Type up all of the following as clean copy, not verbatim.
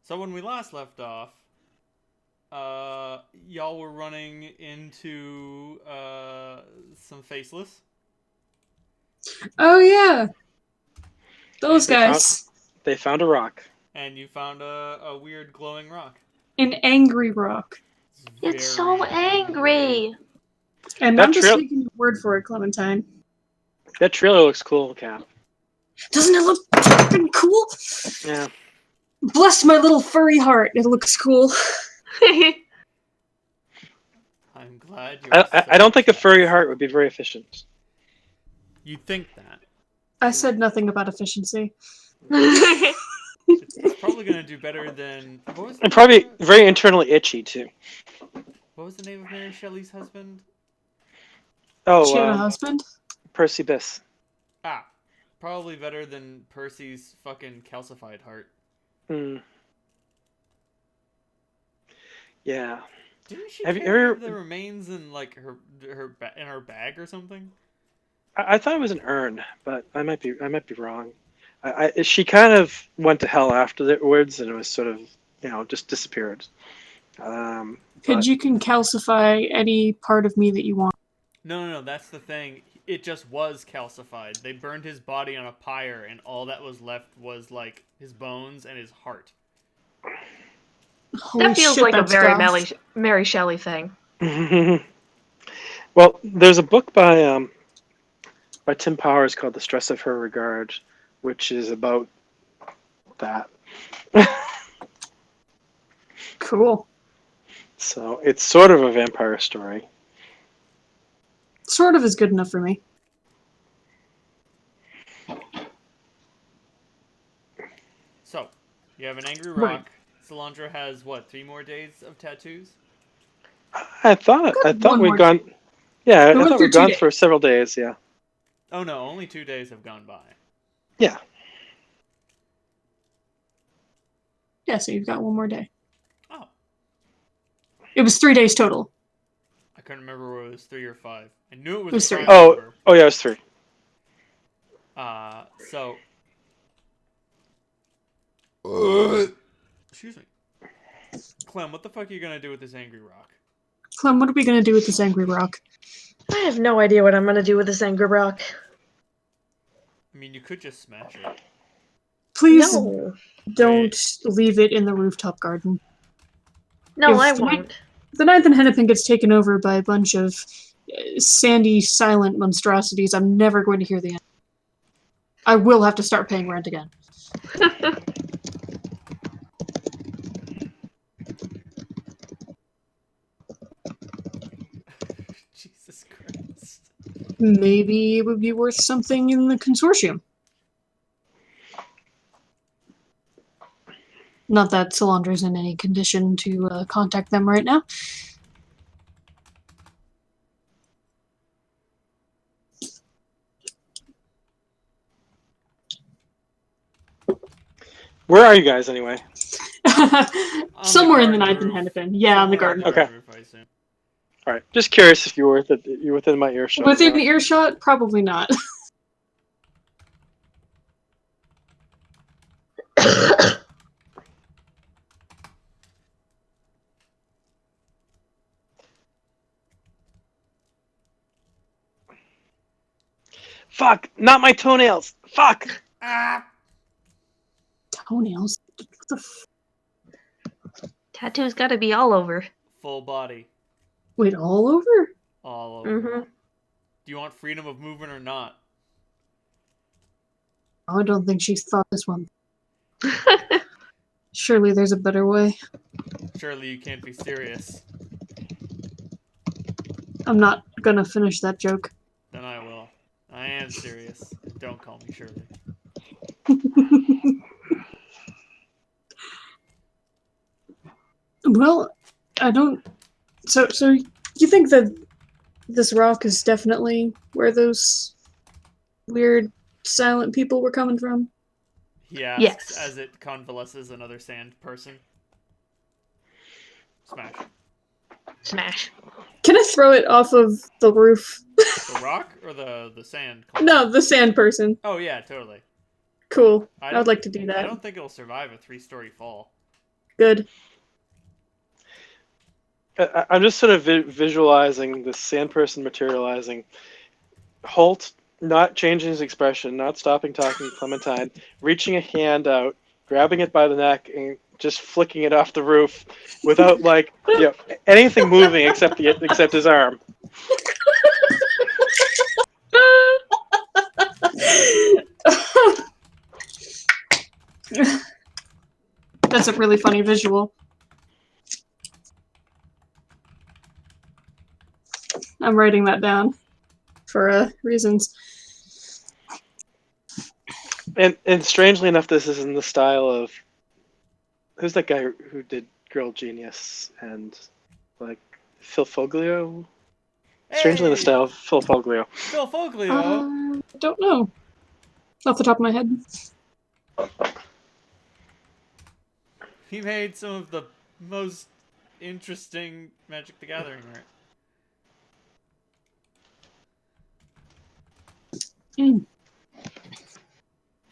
So when we last left off, y'all were running into some faceless. Oh yeah, those And guys. They found a rock. And you found a weird glowing rock. An angry rock. It's so angry. And That I'm just trail- taking your word for it, Clementine. That trailer looks cool, Cap. Doesn't it look fucking cool? Yeah. Bless my little furry heart. It looks cool. I'm glad you're I don't think a furry heart would be very efficient. You'd think that. I said nothing about efficiency. It's probably going to do better than... And probably very internally itchy, too. What was the name of Mary Shelley's husband? Oh, She had a husband? Percy Bysshe. Ah, probably better than Percy's fucking calcified heart. Hmm. Yeah. Didn't she Have you carry ever- the remains in like her in her bag or something? I thought it was an urn, but I might be wrong. She kind of went to hell afterwards, and it was sort of, just disappeared. Because you can calcify any part of me that you want. No, that's the thing. It just was calcified. They burned his body on a pyre, and all that was left was like his bones and his heart. Holy That feels shit, like a that's very goth. Mary Shelley thing. Well, there's a book by Tim Powers called "The Stress of Her Regard," which is about that. Cool. So it's sort of a vampire story. Sort of is good enough for me. So, you have an angry Right. rock. Solandra has what? 3 more days of tattoos? I thought one we'd more gone. Yeah, We I went thought through we'd 2 gone days. for several days. Yeah. Oh no, only 2 days have gone by. Yeah. Yeah, so you've got one more day. Oh, It was 3 days total. I couldn't remember whether it was 3 or 5. I knew it was, It was 3. prime number. Oh yeah, it was 3. So. Excuse me. Clem, what the fuck are you gonna do with this angry rock? Clem, what are we going to do with this angry rock? I have no idea what I'm gonna do with this angry rock. I mean, you could just smash it. Please No. don't leave it in the rooftop garden. No, If I the won't. The ninth and Hennepin gets taken over by a bunch of sandy, silent monstrosities. I'm never going to hear the end. I will have to start paying rent again. Jesus Christ. Maybe it would be worth something in the consortium. Not that Solandra's in any condition to contact them right now. Where are you guys anyway? Somewhere in the garden ninth and roof. Hennepin. Yeah, on the Somewhere garden. Okay. roof, I assume. All right. Just curious if you're within my earshot. Within earshot? Probably not. Fuck! Not my toenails. Fuck! Ah! Toenails? What the Tattoo's gotta be all over. Full body. Wait, all over? All over. Mm-hmm. Do you want freedom of movement or not? Oh, I don't think she's thought this one. Surely there's a better way. Surely you can't be serious. I'm not gonna finish that joke. Then I will. I am serious. Don't call me Shirley. Well, I don't. So you think that this rock is definitely where those weird silent people were coming from? He asks Yes. as it convalesces another sand person. Smash. Smash. Can I throw it off of the roof? The rock or the sand? No, the sand person. Oh yeah, totally. Cool. I don't- would like to do I that. don't think it'll survive a 3-story fall. Good. I'm just sort of visualizing this sand person materializing. Holt not changing his expression, not stopping talking to Clementine, reaching a hand out, grabbing it by the neck, and just flicking it off the roof without anything moving except his arm. That's a really funny visual. I'm writing that down for reasons. And strangely enough, this is in the style of who's that guy who did Girl Genius and like Phil Foglio? Strangely in the style of Phil Foglio. Phil Foglio. Don't know. Off the top of my head. He made some of the most interesting Magic the Gathering art.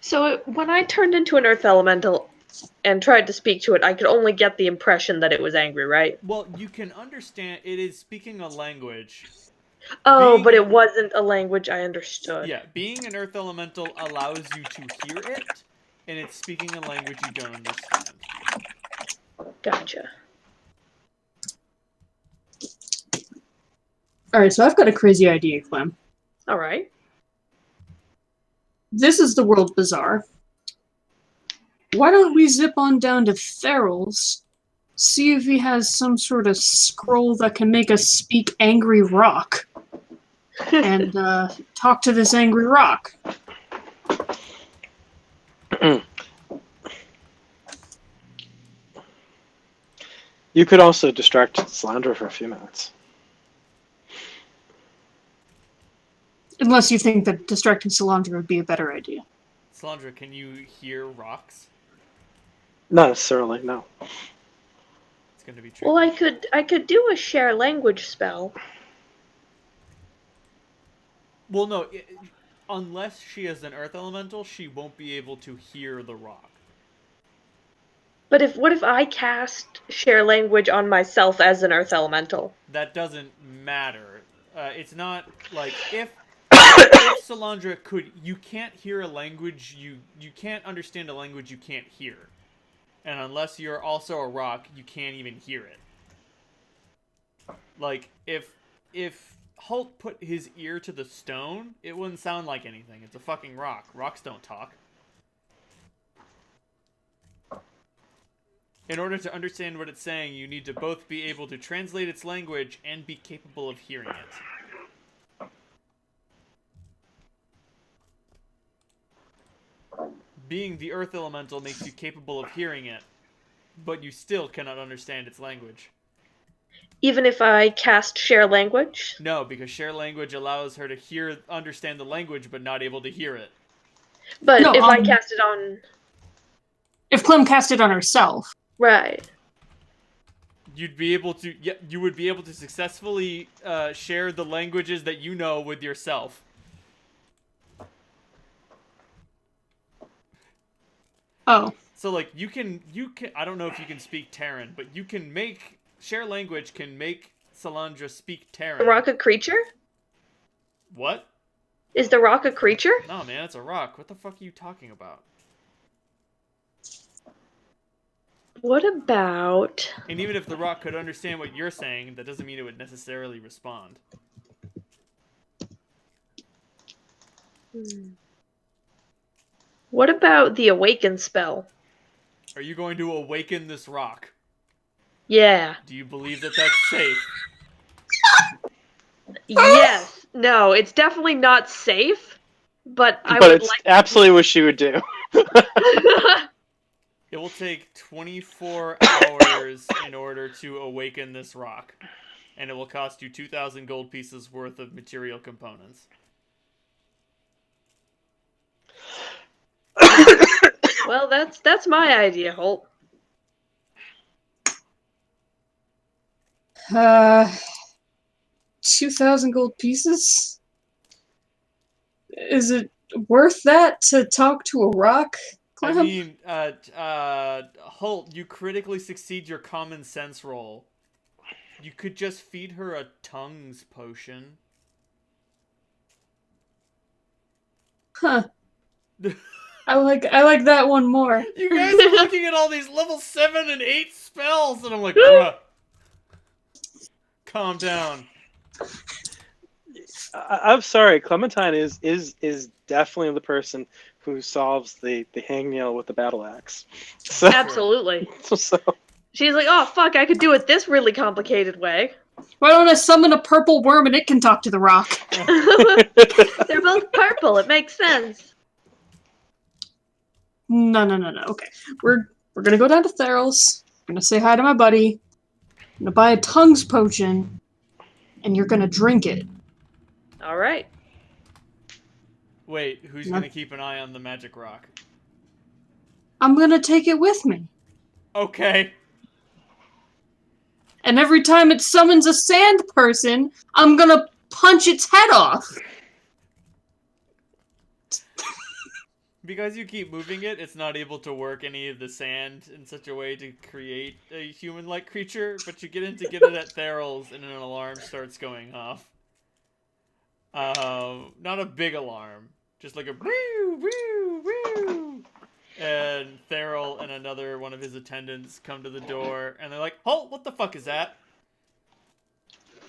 So when I turned into an earth elemental and tried to speak to it, I could only get the impression that it was angry, right? Well, you can understand it is speaking a language. Oh, Being but an- it wasn't a language I understood. Yeah, being an earth elemental allows you to hear it, and it's speaking a language you don't understand. Gotcha. Alright, so I've got a crazy idea, Clem. All right. This is the World Bazaar. Why don't we zip on down to Feral's, see if he has some sort of scroll that can make us speak angry rock, and talk to this angry rock. You could also distract Salandra for a few minutes. Unless you think that distracting Salandra would be a better idea. Salandra, can you hear rocks? Not necessarily, no. It's going to be tricky. Well, I could do a share language spell. Well, no. Unless she is an earth elemental, she won't be able to hear the rock. But what if I cast share language on myself as an earth elemental? That doesn't matter. It's not like if Salandra you can't hear a language you can't understand a language you can't hear, and unless you're also a rock, you can't even hear it. Like if Holt put his ear to the stone, it wouldn't sound like anything. It's a fucking rock. Rocks don't talk. In order to understand what it's saying, you need to both be able to translate its language and be capable of hearing it. Being the earth elemental makes you capable of hearing it, but you still cannot understand its language. Even if I cast share language? No, because share language allows her to understand the language, but not able to hear it. But No, if I cast it on... If Clem cast it on herself. Right. You'd be able to... Yeah, you would be able to successfully share the languages that you know with yourself. Oh. So, like, you can... I don't know if you can speak Terran, but you can make... Share language can make Salandra speak Terran. The rock a creature? What? Is the rock a creature? No, man, it's a rock. What the fuck are you talking about? What about... And even if the rock could understand what you're saying, that doesn't mean it would necessarily respond. What about the awaken spell? Are you going to awaken this rock? Yeah. Do you believe that that's safe? Yes. No, it's definitely not safe, but I But would it's like... absolutely what she would do. It will take 24 hours in order to awaken this rock. And it will cost you 2,000 gold pieces worth of material components. Well, that's my idea, Holt. 2,000 gold pieces? Is it worth that to talk to a rock, I Clem? mean, Holt, you critically succeed your common sense roll. You could just feed her a tongues potion. Huh. I like that one more. You guys are looking at all these level 7 and 8 spells, and I'm like, bruh. Calm down. I'm sorry, Clementine is definitely the person who solves the hangnail with the battle axe. So, Absolutely. so She's like, oh fuck, I could do it this really complicated way. Why don't I summon a purple worm and it can talk to the rock? They're both purple, it makes sense. No. Okay. We're gonna go down to Theral's. I'm gonna say hi to my buddy. I'm gonna buy a tongues potion, and you're gonna drink it. Alright. Wait, who's No. gonna keep an eye on the magic rock? I'm gonna take it with me. Okay. And every time it summons a sand person, I'm gonna punch its head off. Because you keep moving it, it's not able to work any of the sand in such a way to create a human-like creature, but you get in to get it at Theral's, and an alarm starts going off. Not a big alarm, just like a woo, woo, woo. And Theral and another one of his attendants come to the door, and they're like, "Halt! What the fuck is that?"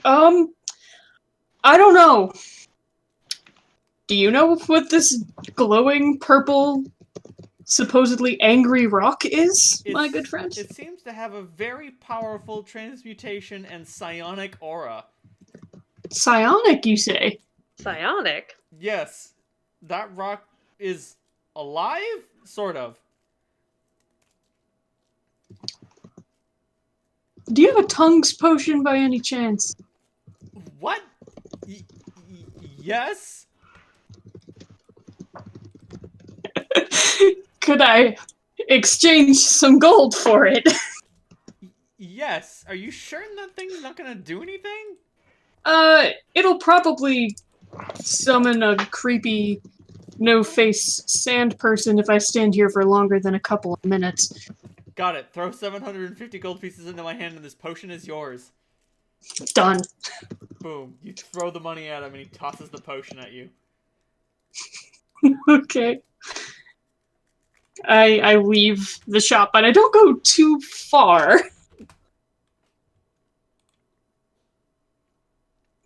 I don't know. Do you know what this glowing purple, supposedly angry rock is, my good friend? It seems to have a very powerful transmutation and psionic aura. Psionic, you say? Psionic? Yes, that rock is alive? Sort of. Do you have a tongues potion by any chance? What? Yes? Could I exchange some gold for it? Yes. Are you sure that thing's not gonna do anything? It'll probably summon a creepy, no-face sand person if I stand here for longer than a couple of minutes. Got it. Throw 750 gold pieces into my hand and this potion is yours. Done. Boom. You throw the money at him and he tosses the potion at you. Okay. I leave the shop, but I don't go too far.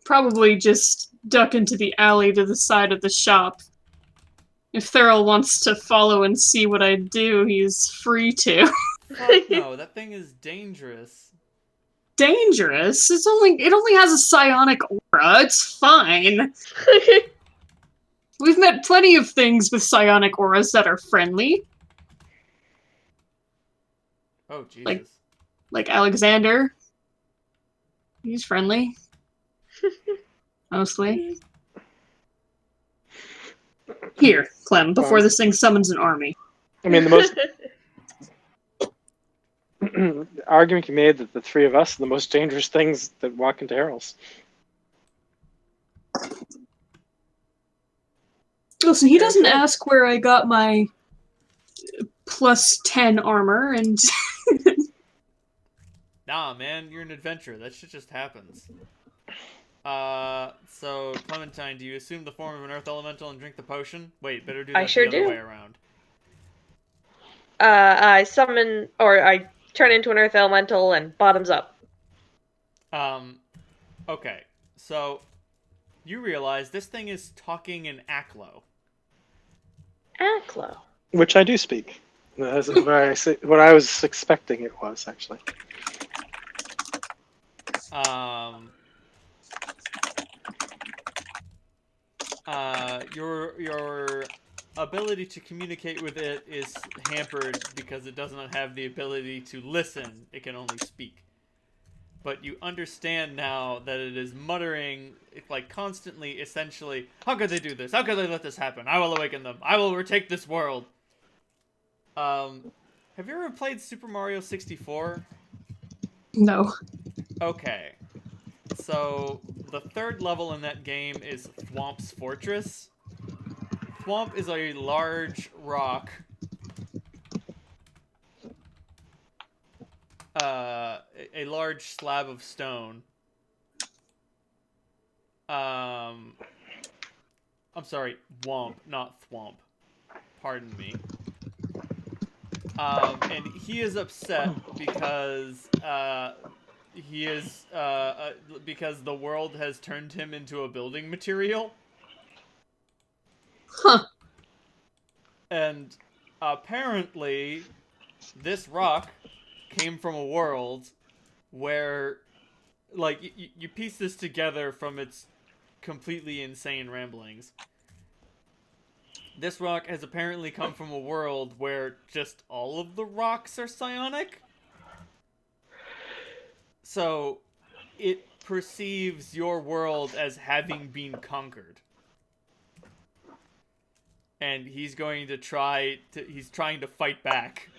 Probably just duck into the alley to the side of the shop. If Theral wants to follow and see what I do, he's free to. Fuck no, that thing is dangerous. Dangerous? It only has a psionic aura. It's fine. We've met plenty of things with psionic auras that are friendly. Oh, Jesus. Like Alexander. He's friendly. Mostly. Here, Clem, before this thing summons an army. I mean, the most argument can be made that the three of us are the most dangerous things that walk into Harrell's. Listen, he doesn't ask where I got my plus 10 armor, and Nah, man, you're an adventurer. That shit just happens. So, Clementine, do you assume the form of an earth elemental and drink the potion? Wait, better do that I sure the other do. way around. I summon, or I turn into an earth elemental and bottoms up. Okay. So, you realize this thing is talking in Aklo. Aklo. Which I do speak. That's what I was expecting it was, actually. Your ability to communicate with it is hampered because it does not have the ability to listen. It can only speak. But you understand now that it is muttering, like, constantly, essentially, how could they do this? How could they let this happen? I will awaken them. I will retake this world. Have you ever played Super Mario 64? no. Okay. So, the third level in that game is Thwomp's Fortress. Thwomp is a large rock a large slab of stone. I'm sorry, womp, not thwomp. Pardon me. And he is upset because because the world has turned him into a building material. Huh. And apparently, this rock came from a world where, like, you piece this together from its completely insane ramblings. This rock has apparently come from a world where just all of the rocks are psionic. So, it perceives your world as having been conquered. And he's trying to fight back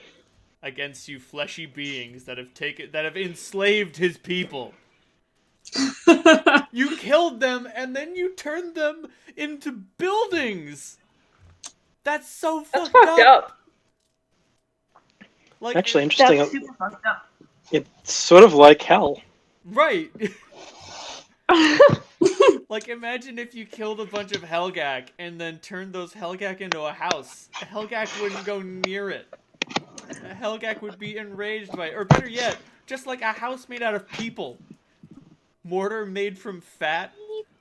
against you fleshy beings that have enslaved his people. You killed them and then you turned them into buildings. That's so That's fucked fucked up. up. Like, Actually, interesting. That's super fucked up. It's sort of like hell. right. Like, imagine if you killed a bunch of Helgak and then turned those Helgak into a house. A Helgak wouldn't go near it. A Helgak would be enraged by it. Or better yet, just like a house made out of people. Mortar made from fat.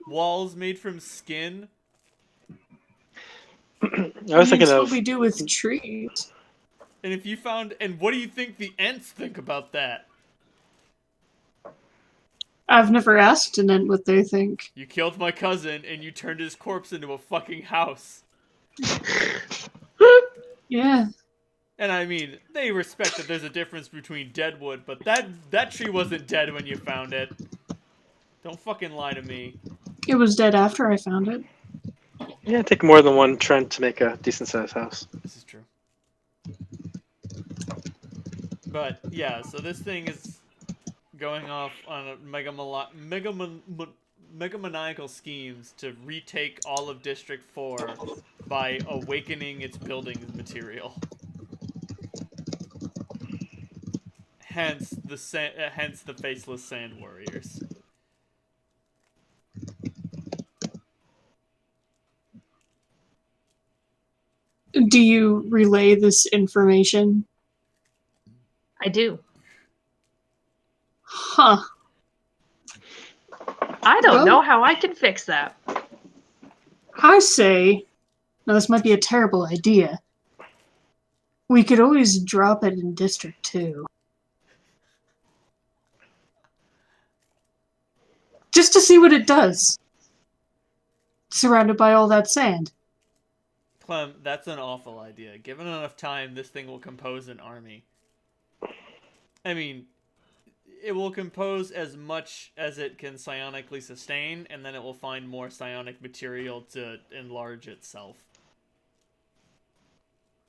Walls made from skin. I was thinking That's of what we do with trees. And if you found... And what do you think the Ents think about that? I've never asked an Ent what they think. You killed my cousin and you turned his corpse into a fucking house. Yeah. And I mean, they respect that there's a difference between dead wood, but that tree wasn't dead when you found it. Don't fucking lie to me. It was dead after I found it. yeah, take more than one trend to make a decent sized house. This is true. But yeah, so this thing is going off on a megamaniacal schemes to retake all of District 4 by awakening its building material. Hence the faceless sand warriors. Do you relay this information? I do. Huh. I don't Well- know how I can fix that. I say, now this might be a terrible idea. We could always drop it in District 2. Just to see what it does. Surrounded by all that sand. Clem, that's an awful idea. Given enough time, this thing will compose an army. I mean, it will compose as much as it can psionically sustain, and then it will find more psionic material to enlarge itself.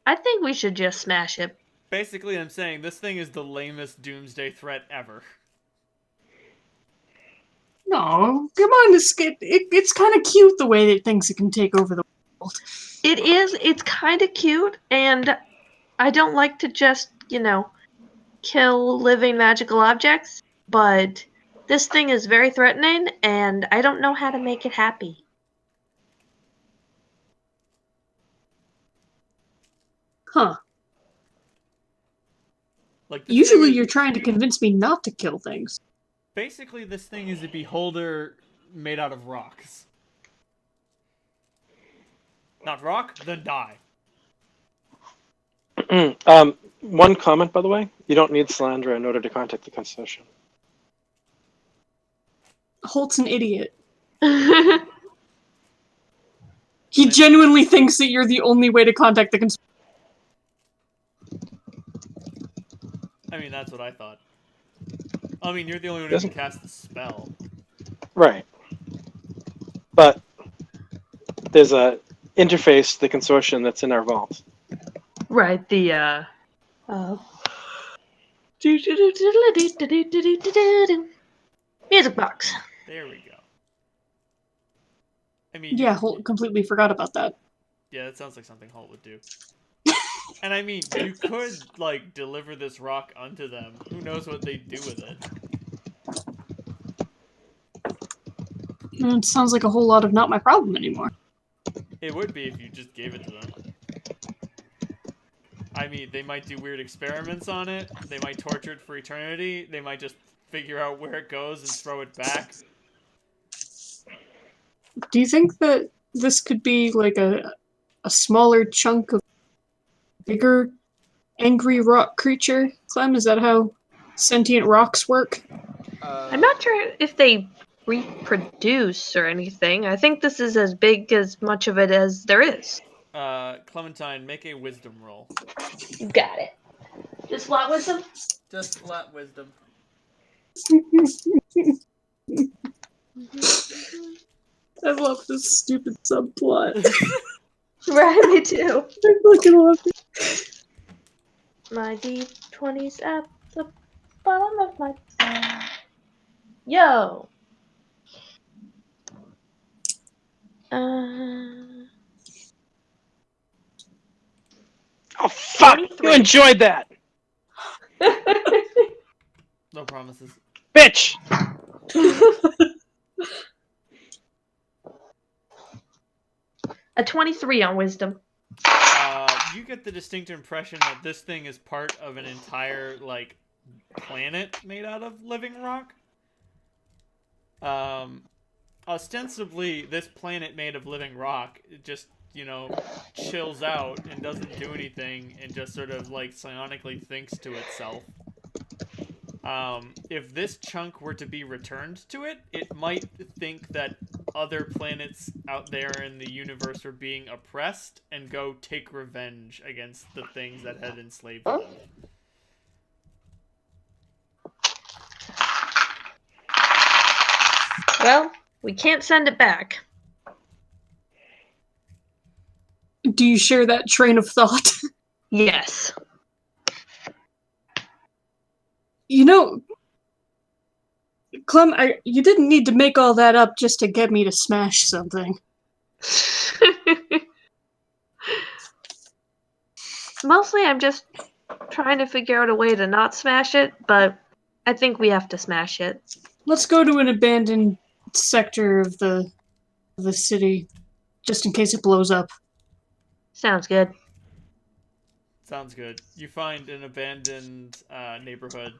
I think we should just smash it. Basically, I'm saying this thing is the lamest doomsday threat ever. No, come on, it's kind of cute the way that it thinks it can take over the world. It is. It's kind of cute, and I don't like to just, kill living magical objects, but this thing is very threatening, and I don't know how to make it happy. Huh. Like, this Usually thing is- you're trying to convince me not to kill things. Basically, this thing is a beholder made out of rocks. Not rock, then die. One comment, by the way. You don't need Salandra in order to contact the consortium. Holt's an idiot. He genuinely thinks that you're the only way to contact the consortium. I mean, that's what I thought. I mean, you're the only one who can cast the spell. Right. But there's a interface to the consortium that's in our vault. Right, the music box. There we go. I mean, Yeah, Holt completely forgot about that. yeah, that sounds like something Holt would do. And I mean, you could, like, deliver this rock unto them. Who knows what they'd do with it? It sounds like a whole lot of not my problem anymore. It would be if you just gave it to them. I mean, they might do weird experiments on it. They might torture it for eternity. They might just figure out where it goes and throw it back. Do you think that this could be like a smaller chunk of bigger angry rock creature, Clem? Is that how sentient rocks work? I'm not sure if they reproduce or anything. I think this is as big as much of it as there is. Clementine, make a wisdom roll. You got it. Just flat wisdom? Just flat wisdom. I love this stupid subplot. Right, me too. I fucking love it. My D20's at the bottom of my phone. Yo! Oh fuck! 23. You enjoyed that, No promises. bitch. A 23 on wisdom. You get the distinct impression that this thing is part of an entire, like, planet made out of living rock. Ostensibly, this planet made of living rock, it just, you know, chills out and doesn't do anything and just sort of, like, psionically thinks to itself. If this chunk were to be returned to it, it might think that other planets out there in the universe are being oppressed and go take revenge against the things that had enslaved them. Well, we can't send it back. Do you share that train of thought? Yes. You know, Clem, you didn't need to make all that up just to get me to smash something. Mostly I'm just trying to figure out a way to not smash it, but I think we have to smash it. Let's go to an abandoned sector of the city, just in case it blows up. Sounds good. Sounds good. You find an abandoned neighborhood,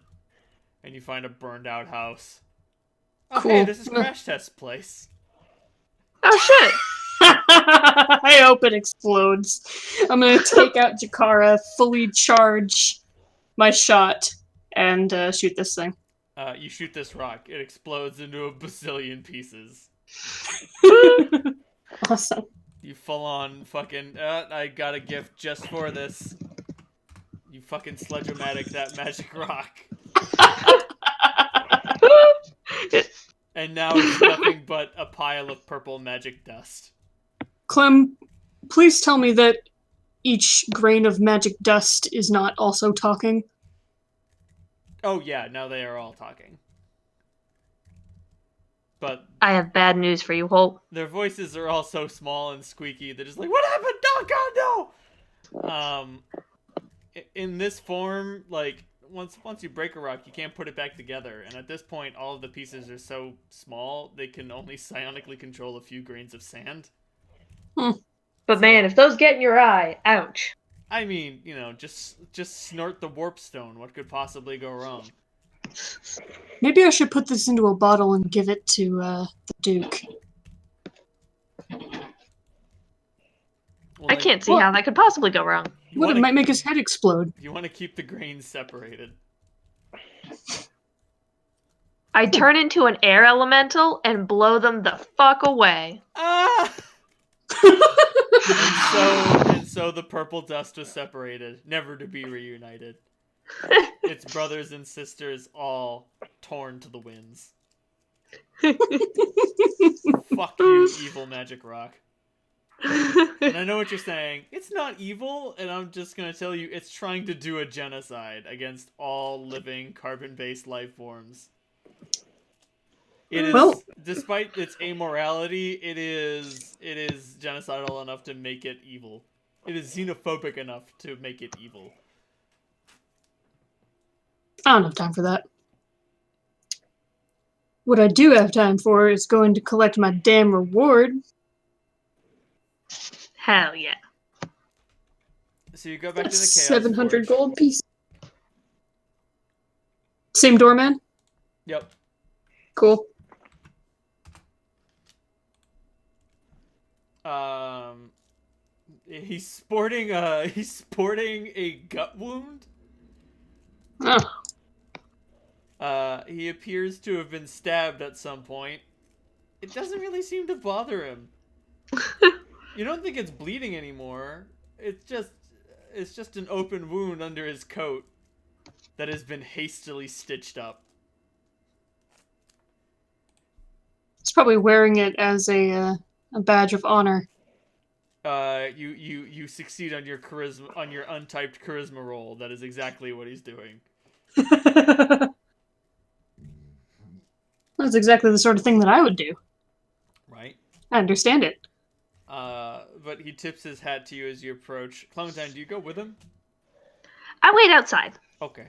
and you find a burned out house. Oh, Cool. hey, this is Crash Test's place. Oh shit! I hope it explodes. I'm gonna take out Jakara, fully charge my shot, and shoot this thing. You shoot this rock. It explodes into a bazillion pieces. Awesome. You full on fucking, I got a gift just for this. You fucking sledge-o-matic that magic rock. And now it's nothing but a pile of purple magic dust. Clem, please tell me that each grain of magic dust is not also talking. Oh yeah, now they are all talking. But I have bad news for you, Holt. their voices are all so small and squeaky, they're just like, what happened? Oh god, no! In this form, like, once you break a rock, you can't put it back together. And at this point, all of the pieces are so small, they can only psionically control a few grains of sand. But man, if those get in your eye, ouch. I mean, you know, just snort the warp stone. What could possibly go wrong? Maybe I should put this into a bottle and give it to the Duke. Well, I can't see how that could possibly go wrong. What, it might make his head explode. You want to keep the grains separated. I turn into an air elemental and blow them the fuck away. Ah! and so the purple dust was separated, never to be reunited. Its brothers and sisters all torn to the winds. Fuck you, evil magic rock. And I know what you're saying. It's not evil, and I'm just gonna tell you, it's trying to do a genocide against all living carbon-based life forms. It is, despite its amorality, it is genocidal enough to make it evil. It is xenophobic enough to make it evil. I don't have time for that. What I do have time for is going to collect my damn reward. Hell yeah. So you go back to the That's Chaos 700 Forge. gold piece. Same doorman? Yep. Cool. He's sporting a gut wound. Oh. He appears to have been stabbed at some point. It doesn't really seem to bother him. You don't think it's bleeding anymore. It's just an open wound under his coat that has been hastily stitched up. He's probably wearing it as a badge of honor. You succeed on your charisma, on your untyped charisma roll. That is exactly what he's doing. That's exactly the sort of thing that I would do. Right? I understand it. But he tips his hat to you as you approach. Clementine, do you go with him? I wait outside. Okay.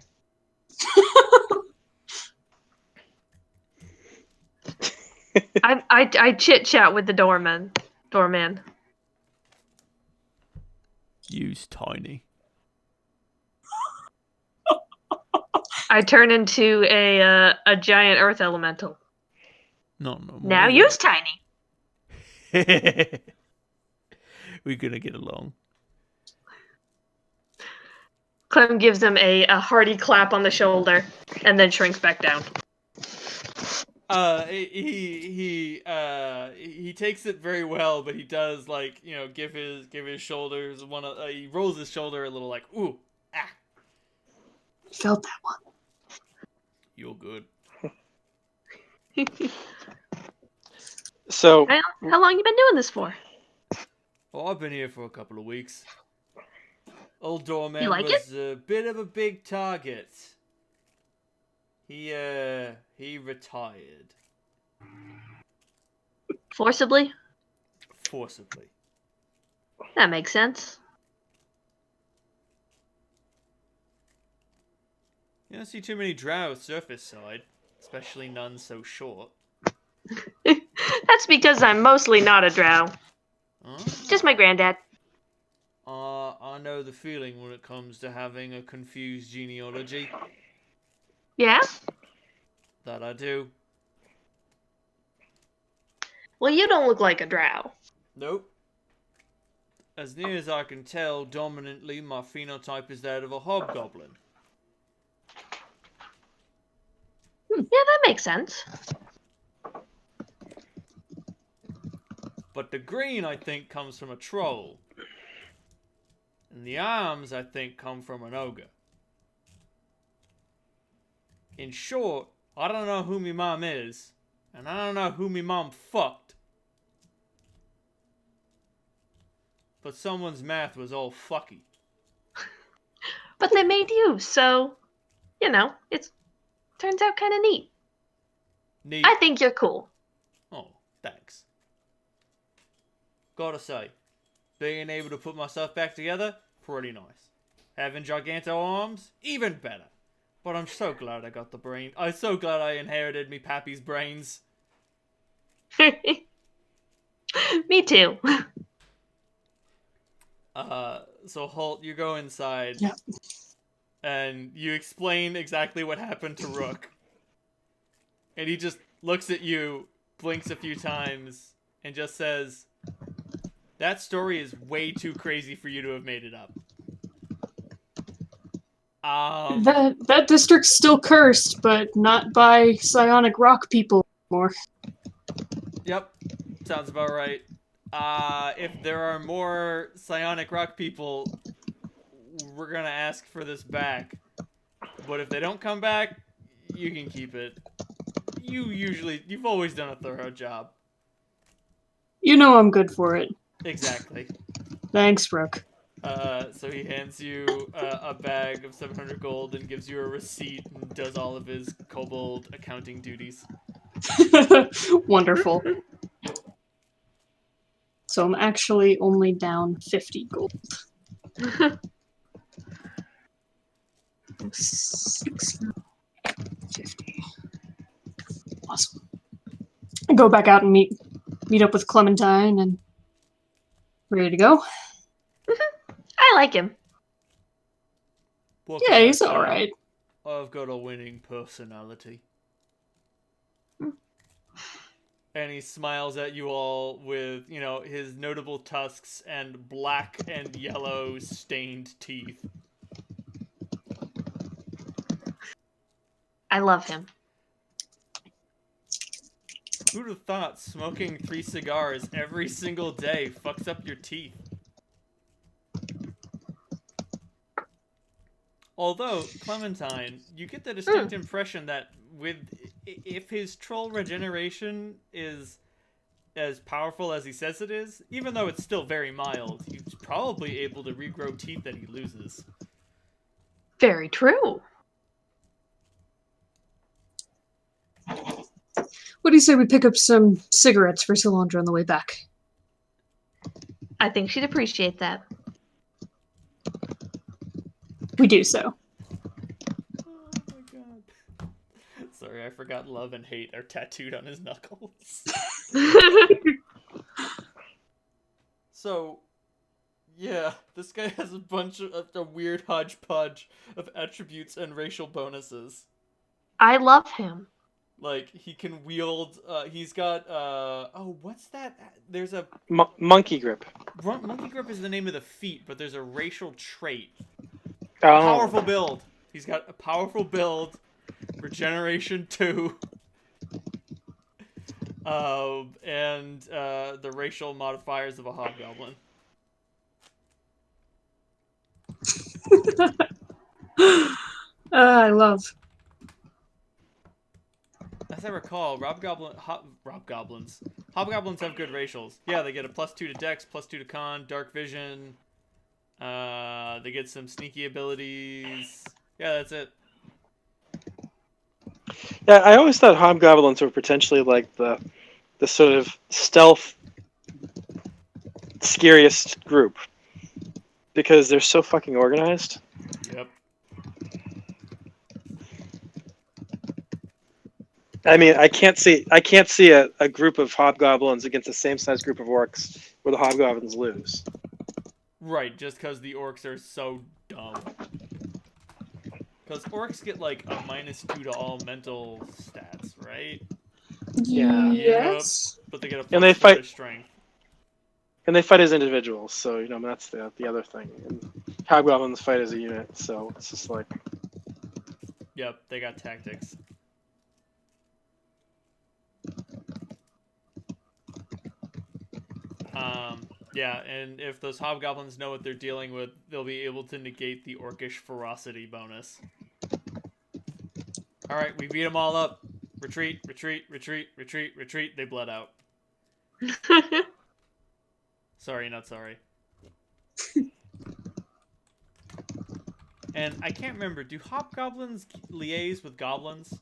I chit chat with the doorman. Use tiny. I turn into a giant earth elemental. No. Now use tiny. We're gonna get along. Clem gives him a hearty clap on the shoulder and then shrinks back down. He takes it very well, but he does give his shoulders he rolls his shoulder a little like ooh ah. Felt that one. You're good. So, How long you been doing this for? Oh, I've been here for a couple of weeks. Old doorman You like was a bit of a big target. He retired. Forcibly? Forcibly. That makes sense. You don't see too many drow surface side, especially none so short. That's because I'm mostly not a drow. Huh? Just my granddad. I know the feeling when it comes to having a confused genealogy. Yeah? That I do. Well, you don't look like a drow. Nope. As near as I can tell, dominantly my phenotype is that of a hobgoblin. Yeah, that makes sense. But the green, I think, comes from a troll. And the arms, I think, come from an ogre. In short, I don't know who me mom is, and I don't know who me mom fucked. But someone's math was all fucky. But they made you, so, it turns out kind of neat. Neat. I think you're cool. Oh, thanks. Gotta say, being able to put myself back together, pretty nice. Having giganto arms, even better. But I'm so glad I got the brain. I'm so glad I inherited me pappy's brains. Me too. So Holt, you go inside. Yeah. And you explain exactly what happened to Rook. And he just looks at you, blinks a few times, and just says, that story is way too crazy for you to have made it up. That district's still cursed, but not by psionic rock people anymore. Yep, sounds about right. If there are more psionic rock people, we're gonna ask for this back. But if they don't come back, you can keep it. You've always done a thorough job. You know I'm good for it. Exactly. Thanks, Rook. So he hands you a bag of 700 gold and gives you a receipt and does all of his kobold accounting duties. Wonderful. So I'm actually only down 50 gold. $60. Awesome. Go back out and meet up with Clementine and ready to go. I like him. Look Yeah, at he's that, all right. I've got a winning personality. And he smiles at you all with, you know, his notable tusks and black and yellow stained teeth. I love him. Who'd have thought smoking 3 cigars every single day fucks up your teeth? Although, Clementine, you get the distinct impression that if his troll regeneration is as powerful as he says it is, even though it's still very mild, he's probably able to regrow teeth that he loses. Very true. What do you say we pick up some cigarettes for Solandra on the way back? I think she'd appreciate that. We do so. Oh my god. Sorry, I forgot love and hate are tattooed on his knuckles. So, yeah, this guy has a bunch of a weird hodgepodge of attributes and racial bonuses. I love him. Like, he can wield, he's got, oh, what's that? There's a, Monkey grip. Monkey Grip is the name of the feat, but there's a racial trait. Oh. Powerful build. He's got a powerful build, Regeneration 2, and the racial modifiers of a hobgoblin. I love. As I recall, hobgoblins have good racials. Yeah, they get a +2 to Dex, +2 to Con, Dark Vision. They get some sneaky abilities. Yeah, that's it. Yeah, I always thought hobgoblins were potentially like the sort of stealth scariest group because they're so fucking organized. Yep. I mean, I can't see a group of hobgoblins against the same size group of orcs where the hobgoblins lose. Right, just because the orcs are so dumb. Because orcs get like a -2 to all mental stats, right? Yeah. Yes. But they get a And they +4 fight- to strength. And they fight as individuals, so you know that's the other thing. And hobgoblins fight as a unit, so it's just like Yep, they got tactics. Yeah, and if those hobgoblins know what they're dealing with, they'll be able to negate the orcish ferocity bonus. Alright, we beat them all up. Retreat, retreat, retreat, retreat, retreat. They bled out. Sorry, not sorry. And I can't remember, do hobgoblins liaise with goblins?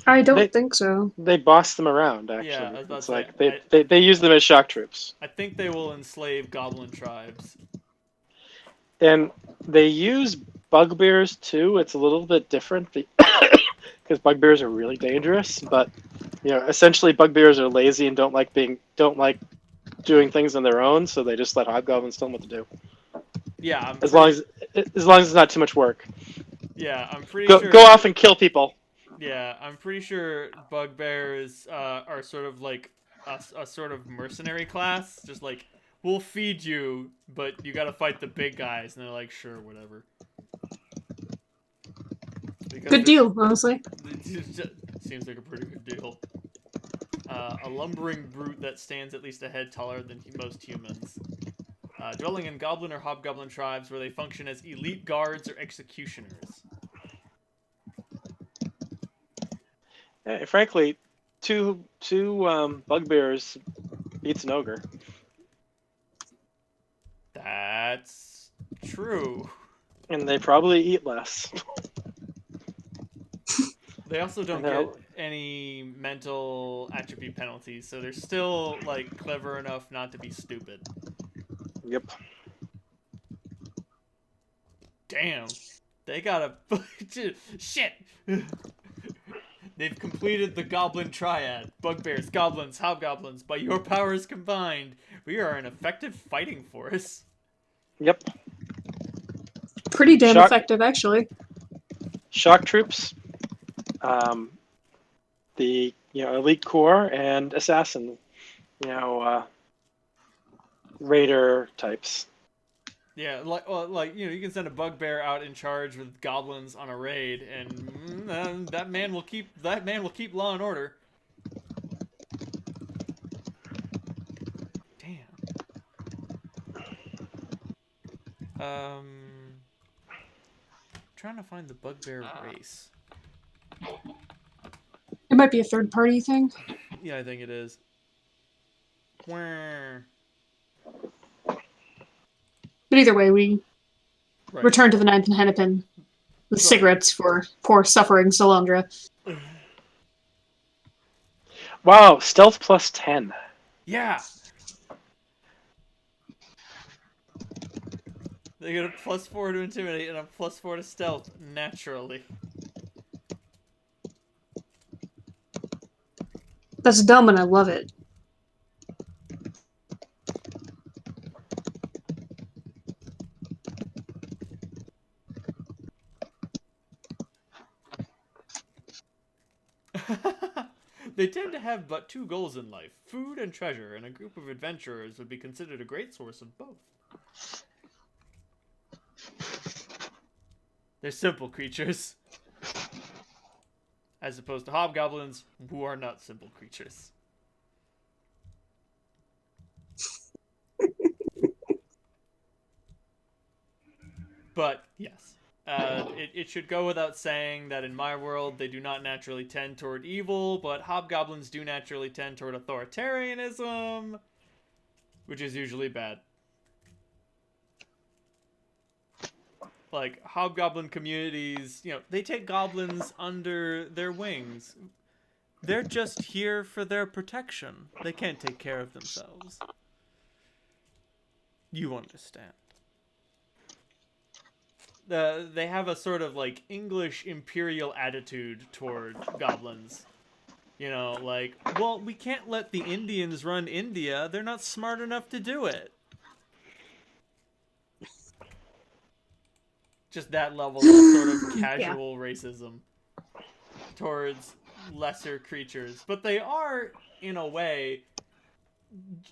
I don't They- think so. they boss them around. Actually, Yeah, I was about it's to like say, they use them as shock troops, I think they will enslave goblin tribes. and they use bugbears too. It's a little bit different because bugbears are really dangerous. But you know, essentially, bugbears are lazy and don't like doing things on their own, so they just let hobgoblins tell them what to do. Yeah, I'm As long as it's not too much work. Yeah, I'm pretty Go sure. go off and kill people. Yeah, I'm pretty sure bugbears are sort of like a sort of mercenary class. Just like, we'll feed you, but you gotta fight the big guys. And they're like, sure, whatever. Because Good deal, honestly. Seems like a pretty good deal. A lumbering brute that stands at least a head taller than most humans. Dwelling in goblin or hobgoblin tribes where they function as elite guards or executioners. Frankly, two bugbears beats an ogre. That's true. And they probably eat less. They also don't I know. get any mental attribute penalties, so they're still like clever enough not to be stupid. Yep. damn. They got a... Shit! They've completed the goblin triad. Bugbears, goblins, hobgoblins. By your powers combined, we are an effective fighting force. Yep. Pretty damn Shock- effective, actually. Shock troops, the elite corps, and assassin, raider types. Yeah, you can send a bugbear out in charge with goblins on a raid, and that man will keep law and order. Damn. Trying to find the bugbear race. It might be a third-party thing. Yeah, I think it is. Where? But either way, we Right. return to the Ninth and Hennepin with Right. cigarettes for poor suffering Salandra. Wow, stealth plus 10. Yeah. They get a +4 to intimidate and a +4 to stealth naturally. That's dumb and I love it. They tend to have but two goals in life, food and treasure, and a group of adventurers would be considered a great source of both. They're simple creatures, as opposed to hobgoblins, who are not simple creatures. But, yes. It should go without saying that in my world, they do not naturally tend toward evil, but hobgoblins do naturally tend toward authoritarianism, which is usually bad. Like, hobgoblin communities, they take goblins under their wings. They're just here for their protection. They can't take care of themselves. You understand. They have a sort of, English imperial attitude toward goblins. Well, we can't let the Indians run India. They're not smart enough to do it. Just that level of sort of casual racism towards lesser creatures. But they are, in a way,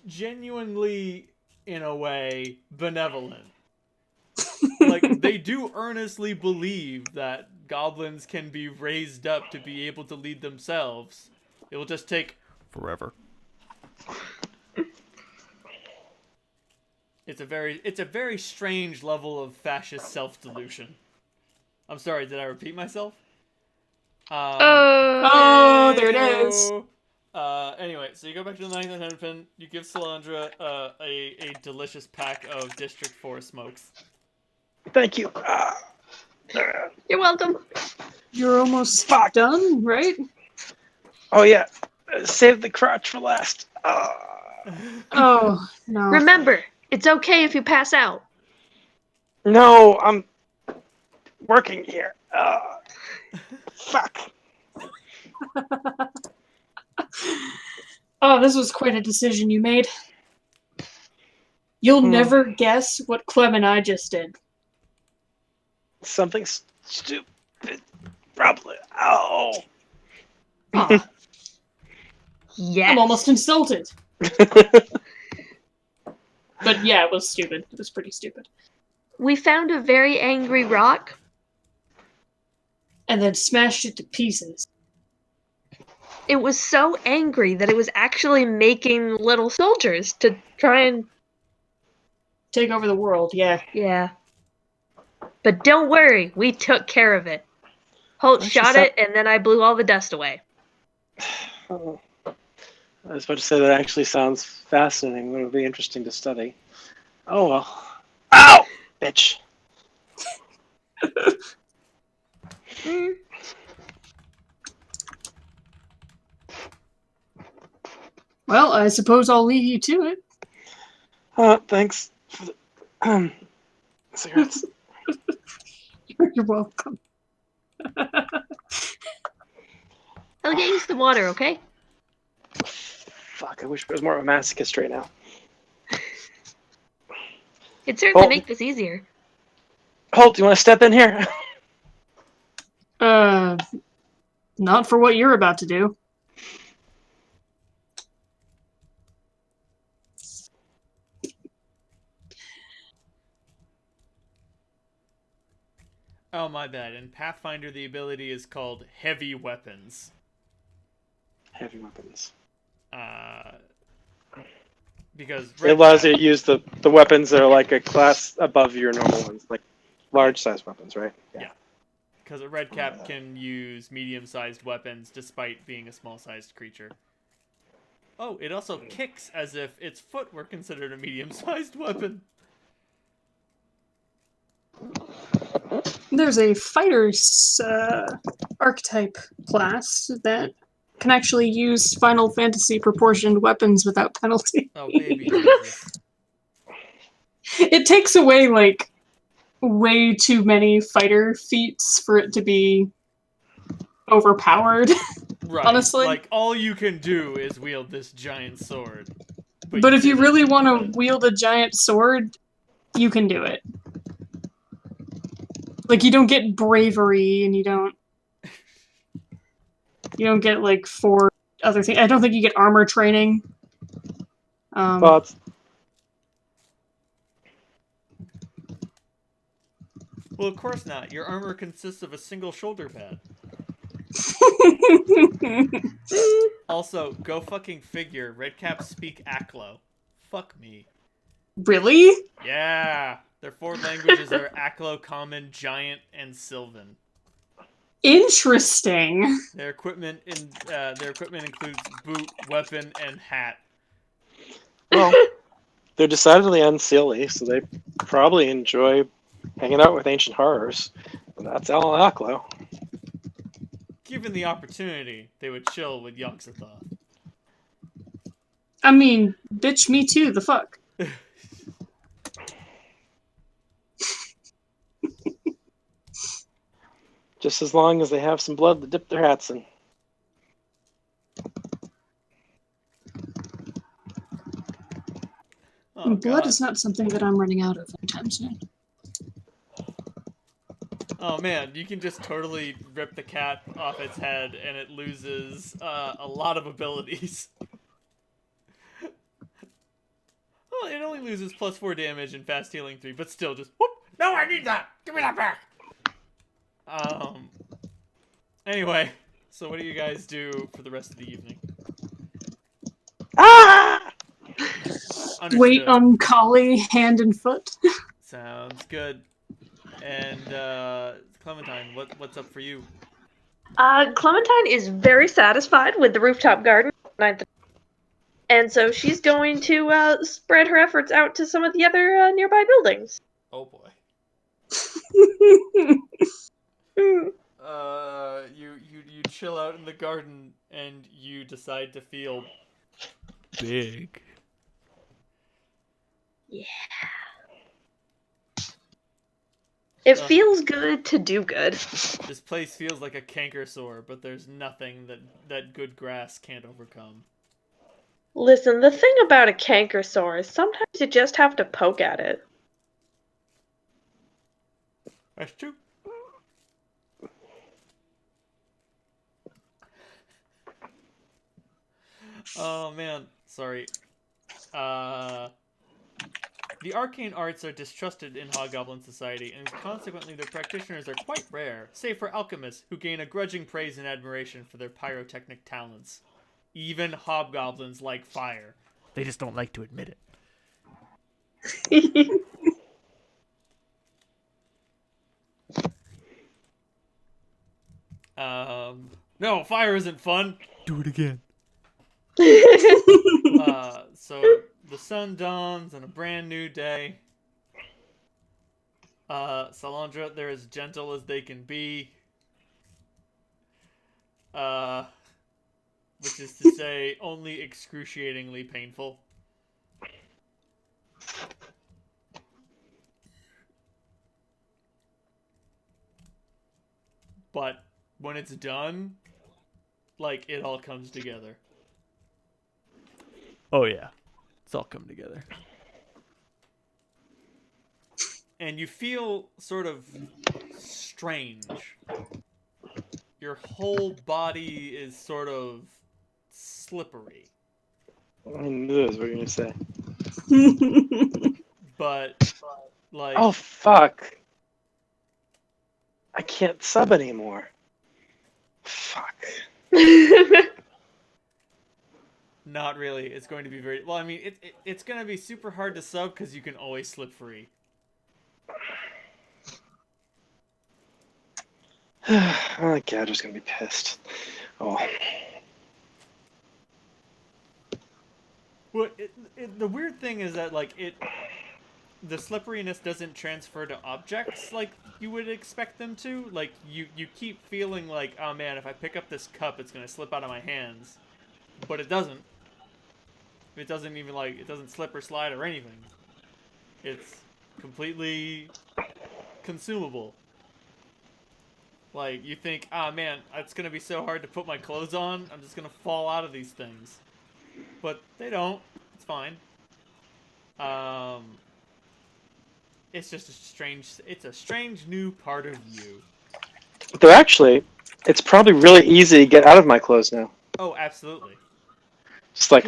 genuinely, benevolent. They do earnestly believe that goblins can be raised up to be able to lead themselves. It will just take forever. It's a very strange level of fascist self-delusion. I'm sorry, did I repeat myself? Oh, there it is. Anyway, so you go back to the Ninth and Hennepin, you give Salandra a delicious pack of District 4 smokes. Thank you. You're welcome. You're almost done, right? Oh, yeah. Save the crotch for last. Oh, no. Remember, it's okay if you pass out. No, I'm working here. Fuck. Oh, this was quite a decision you made. You'll never guess what Clem and I just did. Something stupid. Probably. Oh. Oh, Yes. I'm almost insulted. But yeah, it was stupid. It was pretty stupid. We found a very angry rock. And then smashed it to pieces. It was so angry that it was actually making little soldiers to try and... Take over the world, yeah. Yeah. But don't worry, we took care of it. Holt shot it, and then I blew all the dust away. Oh. I was about to say that actually sounds fascinating. It would be interesting to study. Oh, well. Ow! Bitch. Well, I suppose I'll leave you to it. Thanks for the cigarettes. You're welcome. I'll get you some water, okay? Fuck, I wish I was more of a masochist right now. It'd certainly Holt, make this easier. Holt, you want to step in here? Not for what you're about to do. Oh, my bad. In Pathfinder, the ability is called Heavy Weapons. Heavy weapons. Because It Red allows Cap, you to use the weapons that are like a class above your normal ones, like large size weapons, right? Yeah. Because a Red Cap can use medium-sized weapons despite being a small-sized creature. Oh, it also kicks as if its foot were considered a medium-sized weapon. There's a fighter's archetype class that can actually use Final Fantasy proportioned weapons without penalty. Oh, baby Jesus. It takes away, like, way too many fighter feats for it to be overpowered. Right. Honestly. Like, all you can do is wield this giant sword. But if you did it. really want to wield a giant sword, you can do it. Like, you don't get bravery, and you don't get, like, 4 other things. I don't think you get armor training. Well, it's, Well, of course not. Your armor consists of a single shoulder pad. Also, go fucking figure. Redcaps speak Aklo. Fuck me. Really? Yeah. Their 4 languages are Aklo, Common, Giant, and Sylvan. Interesting. Their equipment includes boot, weapon, and hat. well, they're decidedly unseelie, so they probably enjoy hanging out with ancient horrors. And that's Al Aklo. Given the opportunity, they would chill with Yogg-Sothoth. I mean, bitch, me too, the fuck? Just as long as they have some blood to dip their hats in. Oh, Blood God. is not something that I'm running out of anytime soon. Oh man, you can just totally rip the cat off its head and it loses a lot of abilities. Well, it only loses +4 damage and fast healing 3, but still just whoop! No, I need that! Give me that back! Anyway, so what do you guys do for the rest of the evening? Ah! Understood. Wait on Collie, hand and foot. Sounds good. And Clementine, what's up for you? Clementine is very satisfied with the rooftop garden, and so she's going to spread her efforts out to some of the other nearby buildings. Oh boy. Mm. You chill out in the garden and you decide to feel big. Yeah. It feels good to do good. This place feels like a canker sore, but there's nothing that good grass can't overcome. Listen, the thing about a canker sore is sometimes you just have to poke at it. That's true. Oh man, sorry. The arcane arts are distrusted in Hobgoblin society, and consequently their practitioners are quite rare, save for alchemists, who gain a grudging praise and admiration for their pyrotechnic talents. Even hobgoblins like fire. They just don't like to admit it. No, fire isn't fun. Do it again. So the sun dawns on a brand new day. Salandra, they're as gentle as they can be. Which is to say, only excruciatingly painful. but when it's done, like, it all comes together. Oh yeah, it's all come together. And you feel sort of strange. Your whole body is sort of slippery. I knew that was what you were gonna say. But, like... Oh fuck! I can't sub anymore. Fuck. Not really. It's going to be very... Well, I mean, it's going to be super hard to sub because you can always slip free. Oh, Gadget's gonna be pissed. Oh. Well, the weird thing is that, like, the slipperiness doesn't transfer to objects like you would expect them to. Like, you keep feeling like, oh man, if I pick up this cup, it's going to slip out of my hands. But it doesn't. It doesn't even, like, it doesn't slip or slide or anything. It's completely consumable. Like, you think, ah, man, it's going to be so hard to put my clothes on, I'm just going to fall out of these things. But they don't. It's fine. It's just a strange new part of you. Though actually, it's probably really easy to get out of my clothes now. Oh, absolutely. Just like...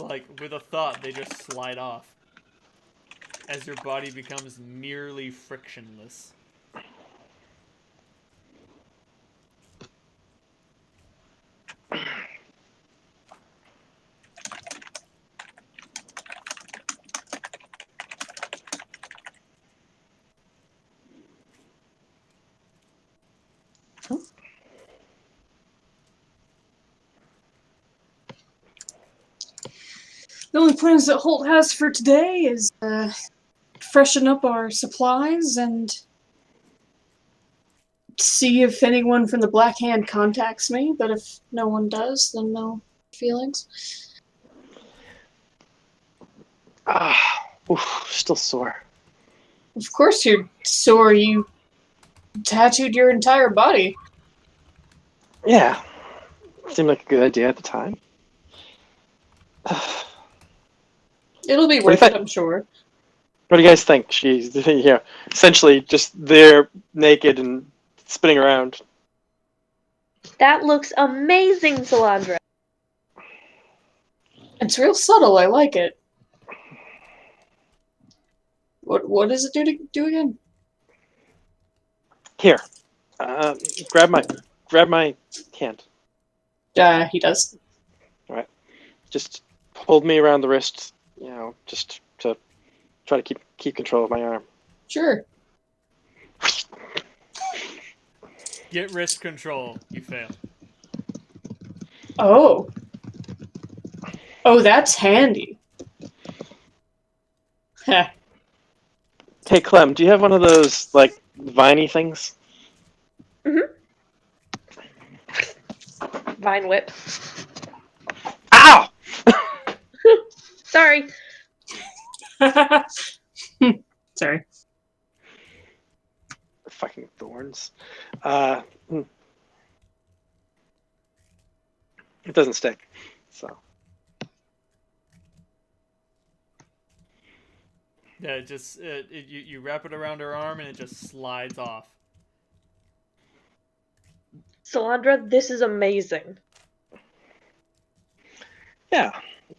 Like, with a thought, they just slide off. As your body becomes nearly frictionless. The only plans that Holt has for today is freshen up our supplies and see if anyone from the Black Hand contacts me, but if no one does, then no feelings. Still sore. Of course you're sore, you tattooed your entire body. Yeah. Seemed like a good idea at the time. It'll be worth it, I'm sure. What do you guys think? She's, essentially just there, naked and spinning around. That looks amazing, Salandra. It's real subtle, I like it. What does it do again? Here, grab my hand. He does. All right, just hold me around the wrist. Just to try to keep control of my arm. Sure. Get wrist control. You fail. Oh. Oh, that's handy. Heh. Hey, Clem, do you have one of those, like, viney things? Mm-hmm. Vine whip. Ow! Sorry. Sorry. Fucking thorns. It doesn't stick, so. Yeah, it just you wrap it around her arm and it just slides off. Salandra, this is amazing. Yeah.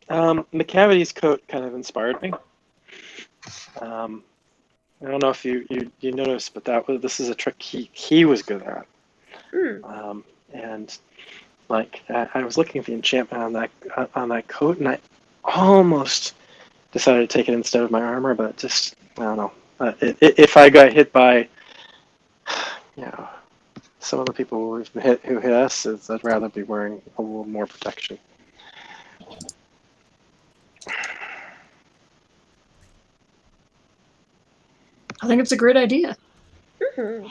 McCavity's coat kind of inspired me. I don't know if you noticed, but this is a trick he was good at. And like I was looking at the enchantment on that coat, and I almost decided to take it instead of my armor, but just I don't know. If I got hit by, some of the people who hit us, I'd rather be wearing a little more protection. I think it's a great idea. Mm-hmm.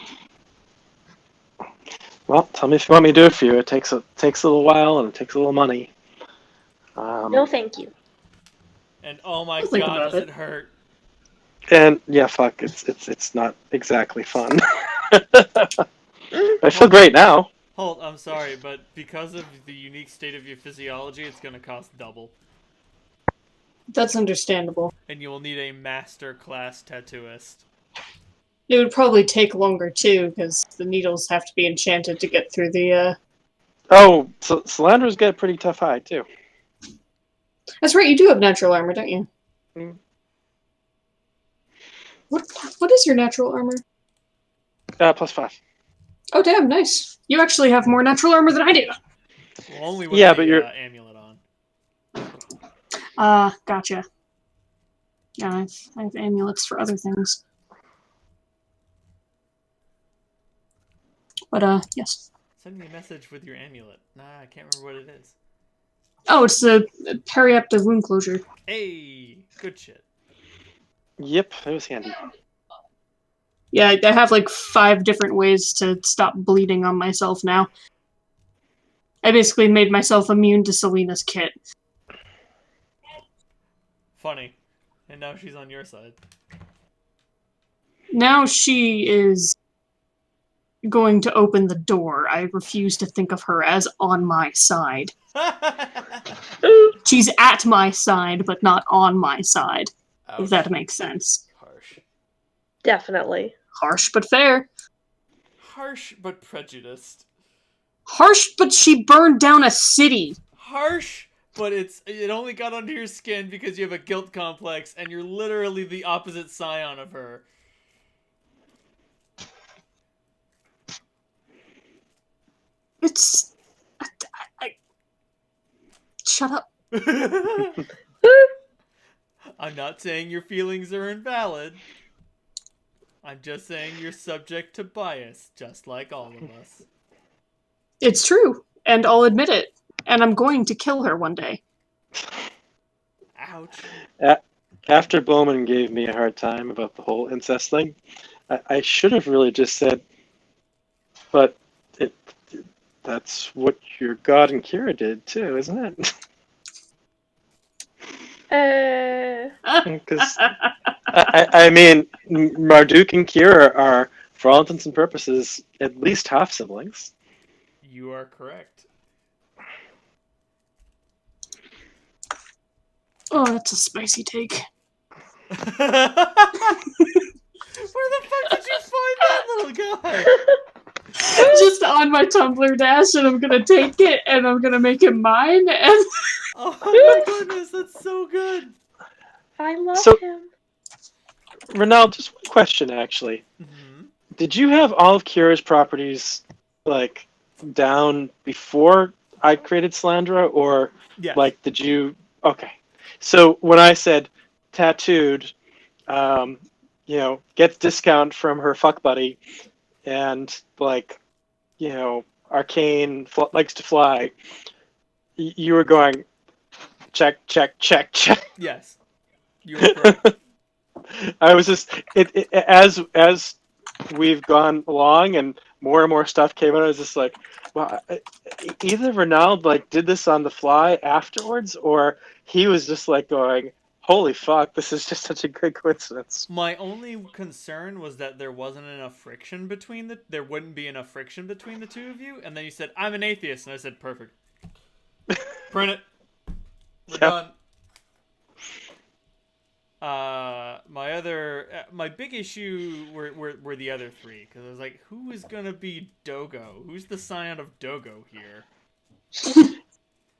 Well, tell me if you want me to do it for you. It takes a little while and it takes a little money. No, thank you. And oh my I'll think god, about does it. it hurt? And yeah, fuck, it's not exactly fun. I feel great now. Hold, I'm sorry, but because of the unique state of your physiology, it's gonna cost double. That's understandable. And you will need a master class tattooist. It would probably take longer too, because the needles have to be enchanted to get through the. Oh, so Solandra's got a pretty tough hide too. That's right. You do have natural armor, don't you? Mm. What is your natural armor? +5. Oh, damn, nice. You actually have more natural armor than I do. Well, only with Yeah, the but you're- amulet on. Gotcha. Yeah, I have amulets for other things. But, yes. Send me a message with your amulet. Nah, I can't remember what it is. Oh, it's the periaptive wound closure. Hey, good shit. Yep, it was handy. Yeah, I have like 5 different ways to stop bleeding on myself now. I basically made myself immune to Selena's kit. Funny. And now she's on your side. Now she is going to open the door. I refuse to think of her as on my side. She's at my side, but not on my side. Ouch. If that makes sense. Harsh. Definitely. Harsh but fair. Harsh but prejudiced. Harsh, but she burned down a city. Harsh, but it only got under your skin because you have a guilt complex and you're literally the opposite scion of her. It's... Shut up. I'm not saying your feelings are invalid. I'm just saying you're subject to bias, just like all of us. It's true, and I'll admit it. And I'm going to kill her one day. Ouch. After Bowman gave me a hard time about the whole incest thing, I should have really just said, but that's what your god and Kira did too, isn't it? Because I mean, Marduk and Kira are, for all intents and purposes, at least half siblings. You are correct. Oh, that's a spicy take. Where the fuck did you find that little guy? Just on my Tumblr dash, and I'm gonna take it, and I'm gonna make it mine, and... Oh my goodness, that's so good. I love So- him. Renald, just one question actually. Mm-hmm. Did you have all of Kira's properties like down before I created Slandra, or Yeah. like did you? Okay, so when I said tattooed, gets discount from her fuck buddy, and like, arcane likes to fly. You were going check, check, check, check. Yes. You were correct. I was just as we've gone along and more stuff came out. I was just like, well, either Ronald like did this on the fly afterwards, or he was just like going, "Holy fuck, this is just such a good coincidence." My only concern was that there wasn't enough friction there wouldn't be enough friction between the two of you, and then you said, "I'm an atheist," and I said, "Perfect." Print it. We're done. My big issue were the other 3, because I was like, who is gonna be Dogo? Who's the scion of Dogo here?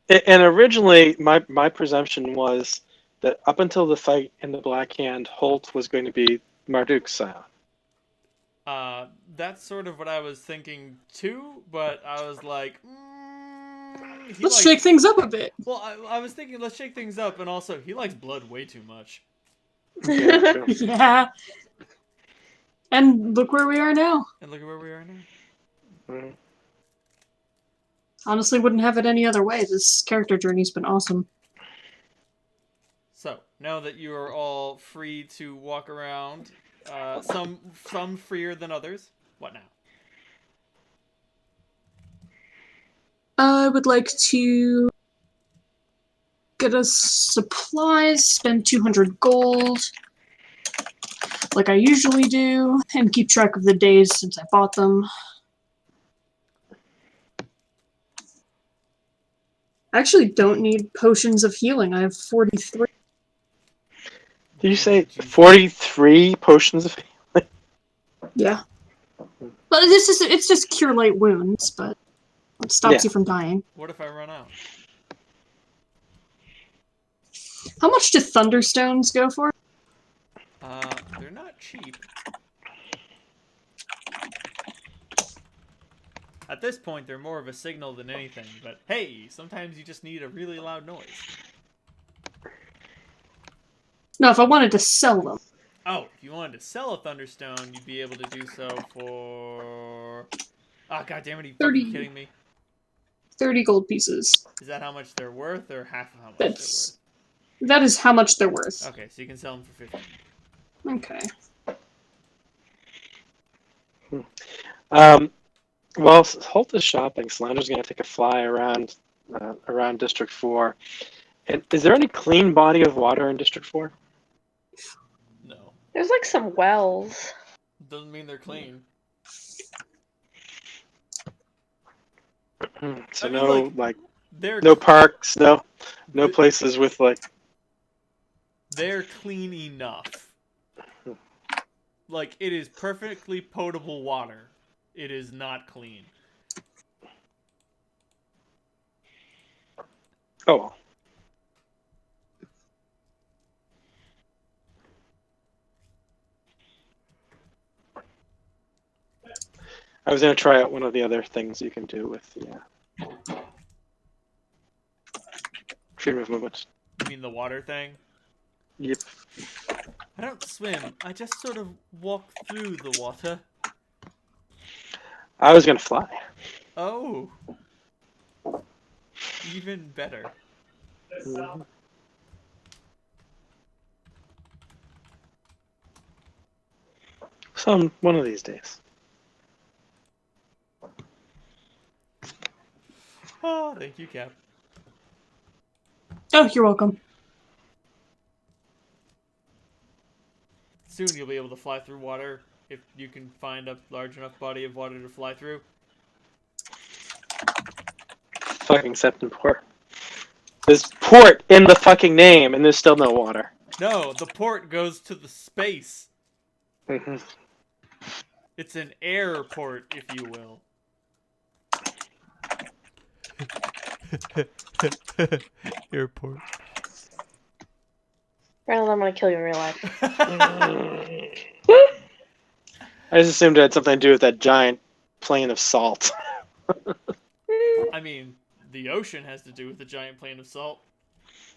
And originally, my presumption was that up until the fight in the Black Hand, Holt was going to be Marduk's scion. That's sort of what I was thinking too, but I was like, Let's shake things up a bit. Well, I was thinking let's shake things up, and also he likes blood way too much. Yeah, true. Yeah. And look where we are now. And look at where we are now. Mhm. Honestly, wouldn't have it any other way. This character journey's been awesome. So now that you are all free to walk around, some freer than others. What now? I would like to get us supplies, spend 200 gold. like I usually do, and keep track of the days since I bought them. I actually don't need potions of healing. I have 43. Did you say 43 potions of healing? Yeah. But it's just cure light wounds, but it stops you from dying. What if I run out? How much do thunderstones go for? They're not cheap. At this point, they're more of a signal than anything, but hey, sometimes you just need a really loud noise. No, if I wanted to sell them. Oh, if you wanted to sell a Thunderstone, you'd be able to do so for... Oh, goddammit, are you 30. fucking kidding me? 30 gold pieces. Is that how much they're worth, or half of how much That's... That is how much they're worth. they're worth? Okay, so you can sell them for 15. Okay. While Holt is shopping, Solandra's going to take a fly around District 4. And is there any clean body of water in District 4? No. There's like some wells. Doesn't mean they're clean. So I mean, no, they're no parks, no places with they're clean enough. Like, it is perfectly potable water. It is not clean. Oh well. I was going to try out one of the other things you can do with the freedom of movement. You mean the water thing? Yep. I don't swim. I just sort of walk through the water. I was going to fly. Oh. Even better. Mhm. One of these days. Oh, thank you, Cap. Oh, you're welcome. Soon you'll be able to fly through water if you can find a large enough body of water to fly through. Fucking Septemport. There's port in the fucking name, and there's still no water. No, the port goes to the space. Mm-hmm. It's an airport, if you will. Airport. Brandon, I'm gonna kill you in real life. I just assumed it had something to do with that giant plane of salt. I mean, the ocean has to do with the giant plane of salt.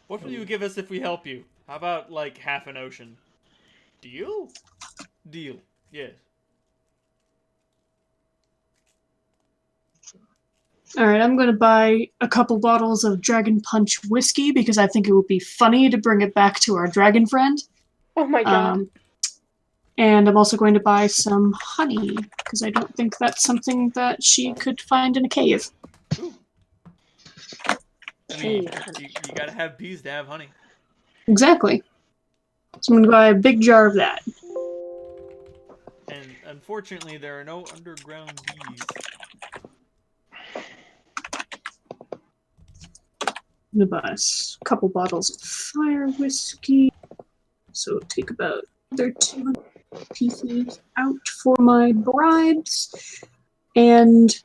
What will you give us if we help you? How about, like, half an ocean? Deal? Deal. Yes. Alright, I'm gonna buy a couple bottles of Dragon Punch whiskey because I think it would be funny to bring it back to our dragon friend. Oh my god. And I'm also going to buy some honey because I don't think that's something that she could find in a cave. Ooh. I mean, you gotta have bees to have honey. Exactly. So I'm gonna buy a big jar of that. And unfortunately, there are no underground bees. I'm gonna buy a couple bottles of fire whiskey. So take about another 200 pieces out for my bribes. And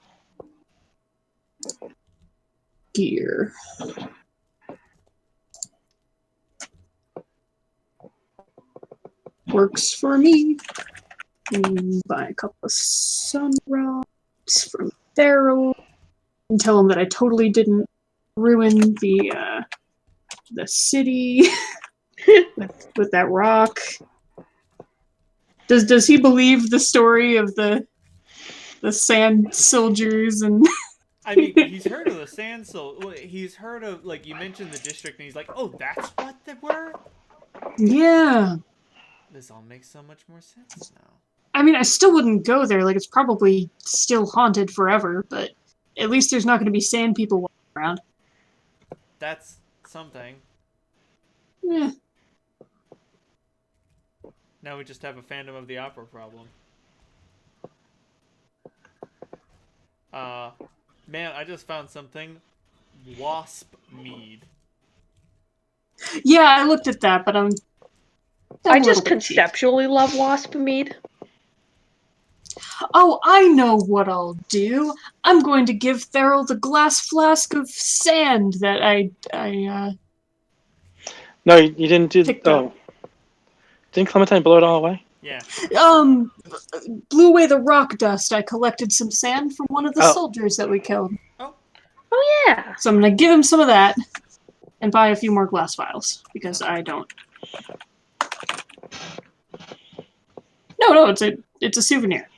gear. Works for me. Buy a couple of sun rods from Daryl and tell him that I totally didn't ruin the city with that rock. Does he believe the story of the sand soldiers and? I mean, he's heard of the sand he's heard of, like, you mentioned the district, and he's like, oh, that's what they were? Yeah. This all makes so much more sense now. I mean, I still wouldn't go there. Like, it's probably still haunted forever, but at least there's not going to be sand people walking around. That's something. Yeah. Now we just have a Phantom of the Opera problem. Man, I just found something. Wasp mead. Yeah, I looked at that, but I'm I a just little bit cheap. conceptually love wasp mead. Oh, I know what I'll do. I'm going to give Theral the glass flask of sand that I No, you didn't do. picked up. Didn't Clementine blow it all away? Yeah. Blew away the rock dust. I collected some sand from one of the Oh. soldiers that we killed. Oh. Oh yeah. So I'm gonna give him some of that and buy a few more glass vials because I don't. No, it's a souvenir.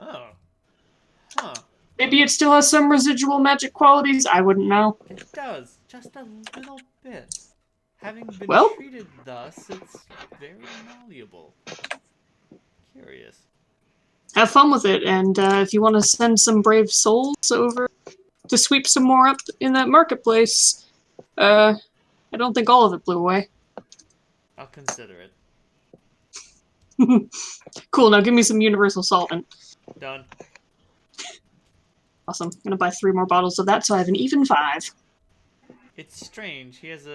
Oh. Huh. Maybe it still has some residual magic qualities. I wouldn't know. It does. Just a little bit. Having been Well. treated thus, it's very malleable. Curious. Have fun with it, and if you want to send some brave souls over to sweep some more up in that marketplace, I don't think all of it blew away. I'll consider it. Cool, now give me some universal solvent. Done. Awesome. I'm gonna buy 3 more bottles of that, so I have an even 5. It's strange. He has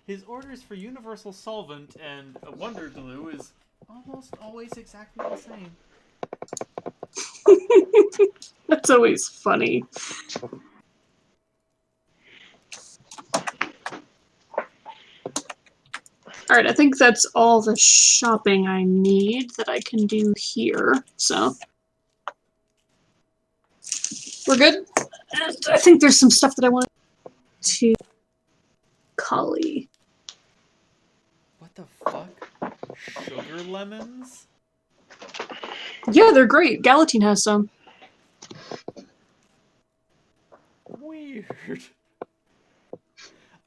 his orders for universal solvent and a wonder glue is almost always exactly the same. That's always funny. Alright, I think that's all the shopping I need that I can do here, so. We're good? And I think there's some stuff that I want to Collie. What the fuck? Sugar lemons? Yeah, they're great. Galatine has some. Weird.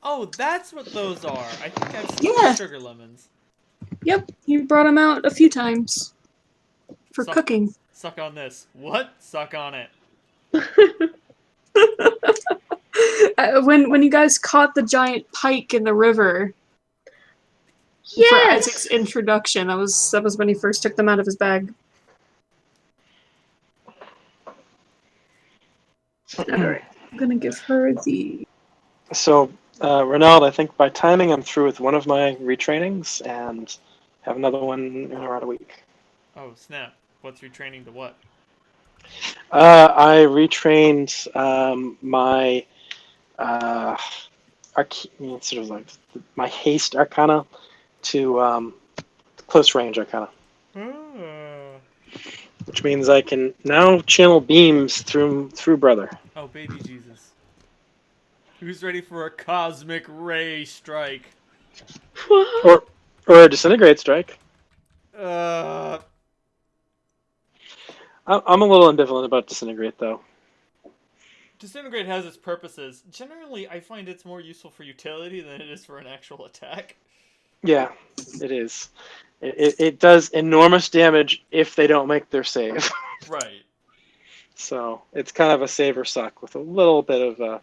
Oh, that's what those are. I think I've seen Yeah. sugar lemons. Yep, you brought them out a few times. For Suck- cooking. Suck on this. What? Suck on it. When you guys caught the giant pike in the river for Yes. Isaac's introduction, that was when he first took them out of his bag. Alright, I'm gonna give her the... So, Ronald, I think by timing I'm through with one of my retrainings and have another one in around a week. Oh, snap. What's retraining to what? I retrained my sort of like my haste arcana to close range arcana, which means I can now channel beams through brother. Oh, baby Jesus. Who's ready for a cosmic ray strike? Or a disintegrate strike. I'm a little ambivalent about disintegrate though. Disintegrate has its purposes. Generally, I find it's more useful for utility than it is for an actual attack. Yeah, it is. It does enormous damage if they don't make their save. Right. So it's kind of a save or suck with a little bit of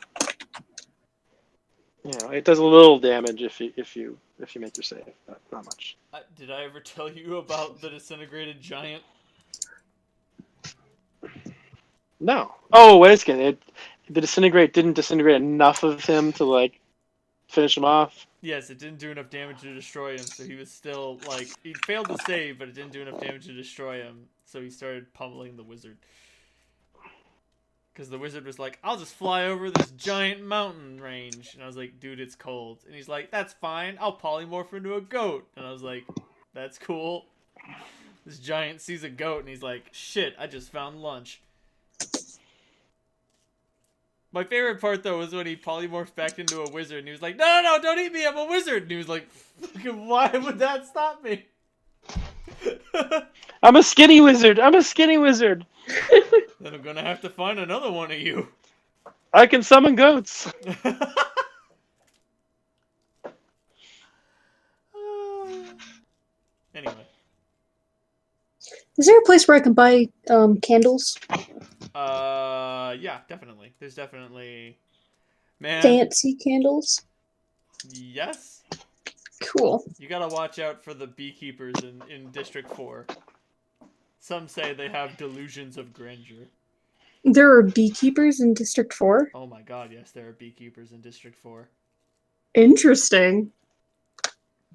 it does a little damage if you make your save, but not much. Did I ever tell you about the disintegrated giant? No. Oh, wait a second. The disintegrate didn't disintegrate enough of him to like finish him off. Yes, it didn't do enough damage to destroy him, so he was still like he failed to save, but it didn't do enough damage to destroy him, so he started pummeling the wizard. Because the wizard was like, I'll just fly over this giant mountain range. And I was like, dude, it's cold. And he's like, that's fine. I'll polymorph into a goat. And I was like, that's cool. This giant sees a goat and he's like, shit, I just found lunch. My favorite part, though, was when he polymorphed back into a wizard. And he was like, no, don't eat me. I'm a wizard. And he was like, why would that stop me? I'm a skinny wizard. Then I'm gonna have to find another one of you. I can summon goats. Anyway. Is there a place where I can buy candles? Yeah, definitely. There's definitely... Man. Fancy candles? Yes? Cool. You gotta watch out for the beekeepers in District 4. Some say they have delusions of grandeur. There are beekeepers in District 4? Oh my god, yes, there are beekeepers in District 4. Interesting.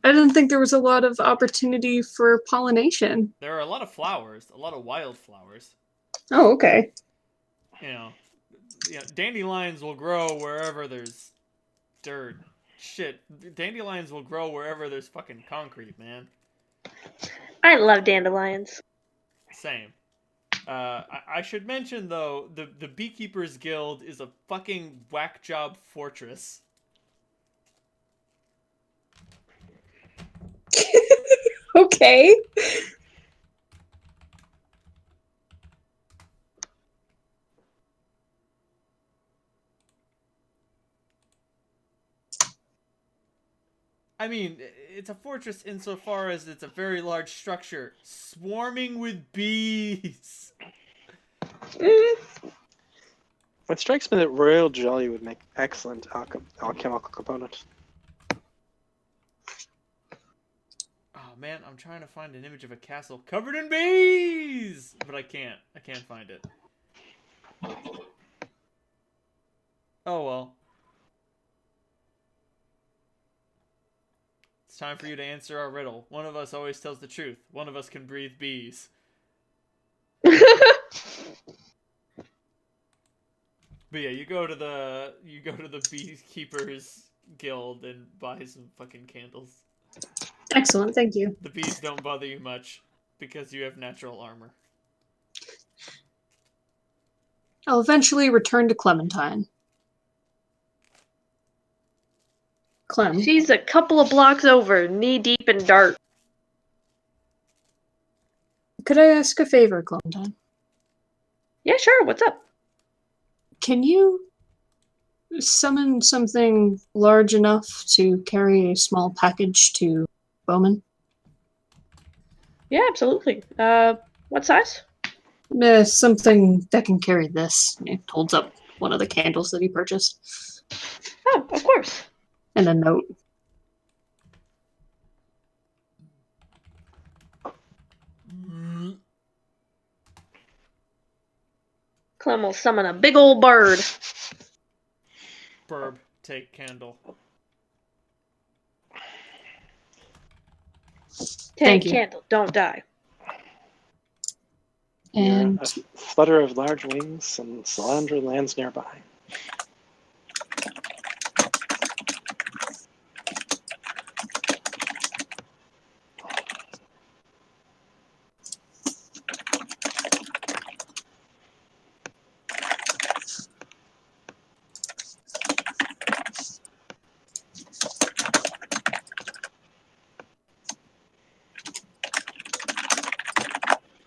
I didn't think there was a lot of opportunity for pollination. There are a lot of flowers, a lot of wildflowers. Oh, okay. You know, dandelions will grow wherever there's dirt. Shit, dandelions will grow wherever there's fucking concrete, man. I love dandelions. Same. I should mention, though, the Beekeepers Guild is a fucking whack job fortress. Okay. I mean, it's a fortress insofar as it's a very large structure, swarming with bees. It strikes me that royal jelly would make excellent alchemical component. Oh man, I'm trying to find an image of a castle covered in bees, but I can't. I can't find it. Oh well. It's time for you to answer our riddle. One of us always tells the truth. One of us can breathe bees. But yeah, you go to the Beekeepers Guild and buy some fucking candles. Excellent, thank you. The bees don't bother you much because you have natural armor. I'll eventually return to Clementine. Clem, She's a couple of blocks over, knee deep in dirt. could I ask a favor, Clementine? Yeah, sure. What's up? Can you summon something large enough to carry a small package to Bowman? Yeah, absolutely. What size? Something that can carry this. He holds up one of the candles that he purchased. Oh, of course. And a note. Clem will summon a big old bird. Burb, take candle. Thank Take you. candle, don't die. And A flutter of large wings, and Salandra lands nearby.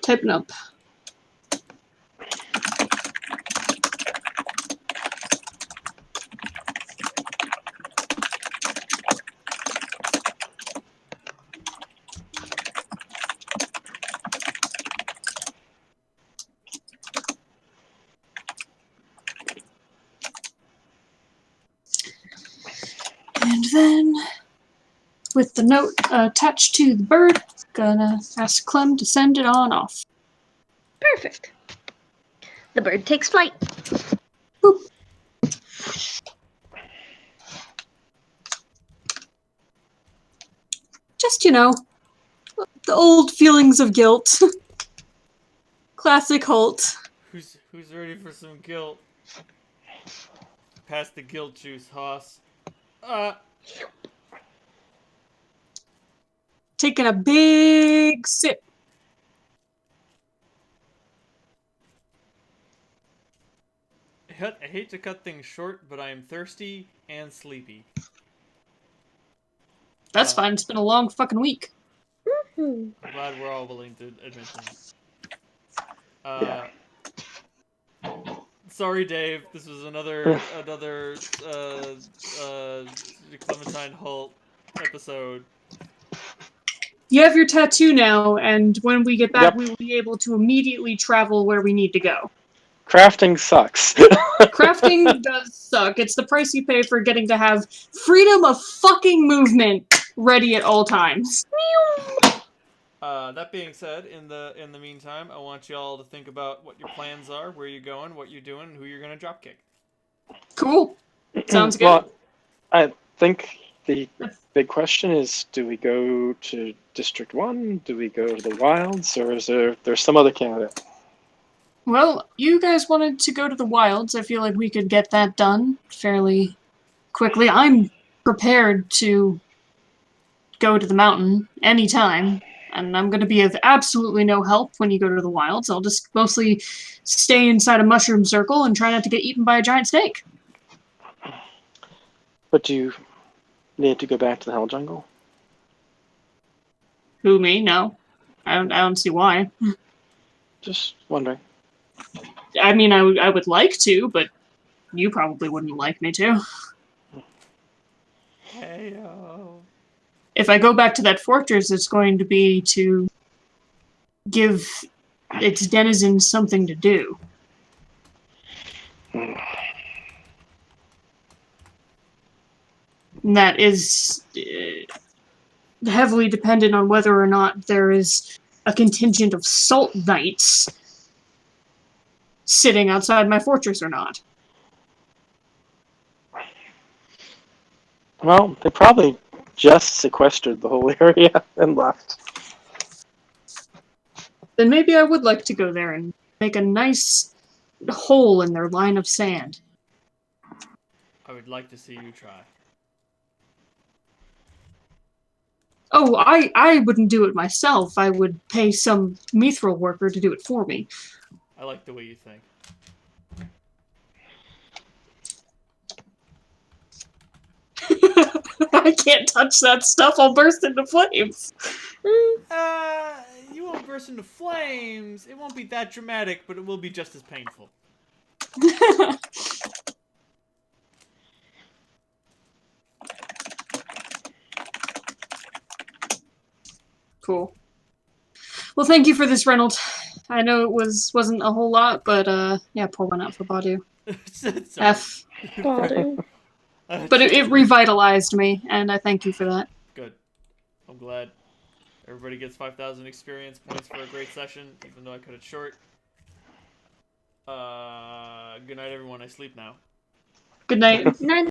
typing up. And then, with the note attached to the bird, gonna ask Clem to send it on off. Perfect. The bird takes flight. Boop. Just, the old feelings of guilt. Classic Holt. Who's ready for some guilt? Pass the guilt juice, Hoss. Taking a big sip. I hate to cut things short, but I am thirsty and sleepy. That's fine. It's been a long fucking week. I'm glad we're all willing to admit that. Sorry, Dave. This was another Clementine Holt episode. You have your tattoo now, and when we get back, Yep. we will be able to immediately travel where we need to go. Crafting sucks. Crafting does suck. It's the price you pay for getting to have freedom of fucking movement. ready at all times. That being said, in the meantime, I want y'all to think about what your plans are, where you're going, what you're doing, who you're gonna dropkick. Cool. Sounds good. Well, I think the big question is: do we go to District 1? Do we go to the Wilds, or is there's some other candidate? Well, you guys wanted to go to the wilds. I feel like we could get that done fairly quickly. I'm prepared to go to the mountain anytime, and I'm going to be of absolutely no help when you go to the wilds. I'll just mostly stay inside a mushroom circle and try not to get eaten by a giant snake. But do you need to go back to the Hell Jungle? Who, me? No. I don't see why. Just wondering. I mean, I would like to, but you probably wouldn't like me to. Heyo. If I go back to that fortress, it's going to be to give its denizens something to do. And that is heavily dependent on whether or not there is a contingent of salt knights sitting outside my fortress or not. Well, they probably just sequestered the whole area and left. Then maybe I would like to go there and make a nice hole in their line of sand. I would like to see you try. Oh, I wouldn't do it myself. I would pay some mithril worker to do it for me. I like the way you think. I can't touch that stuff. I'll burst into flames. You won't burst into flames. It won't be that dramatic, but it will be just as painful. Cool. Well, thank you for this, Reynolds. I know it wasn't a whole lot, but yeah, pour one out for Badu. Sorry. F. Badu. But it revitalized me, and I thank you for that. Good. I'm glad. Everybody gets 5,000 experience points for a great session, even though I cut it short. Good night, everyone. I sleep now. Good night. Night.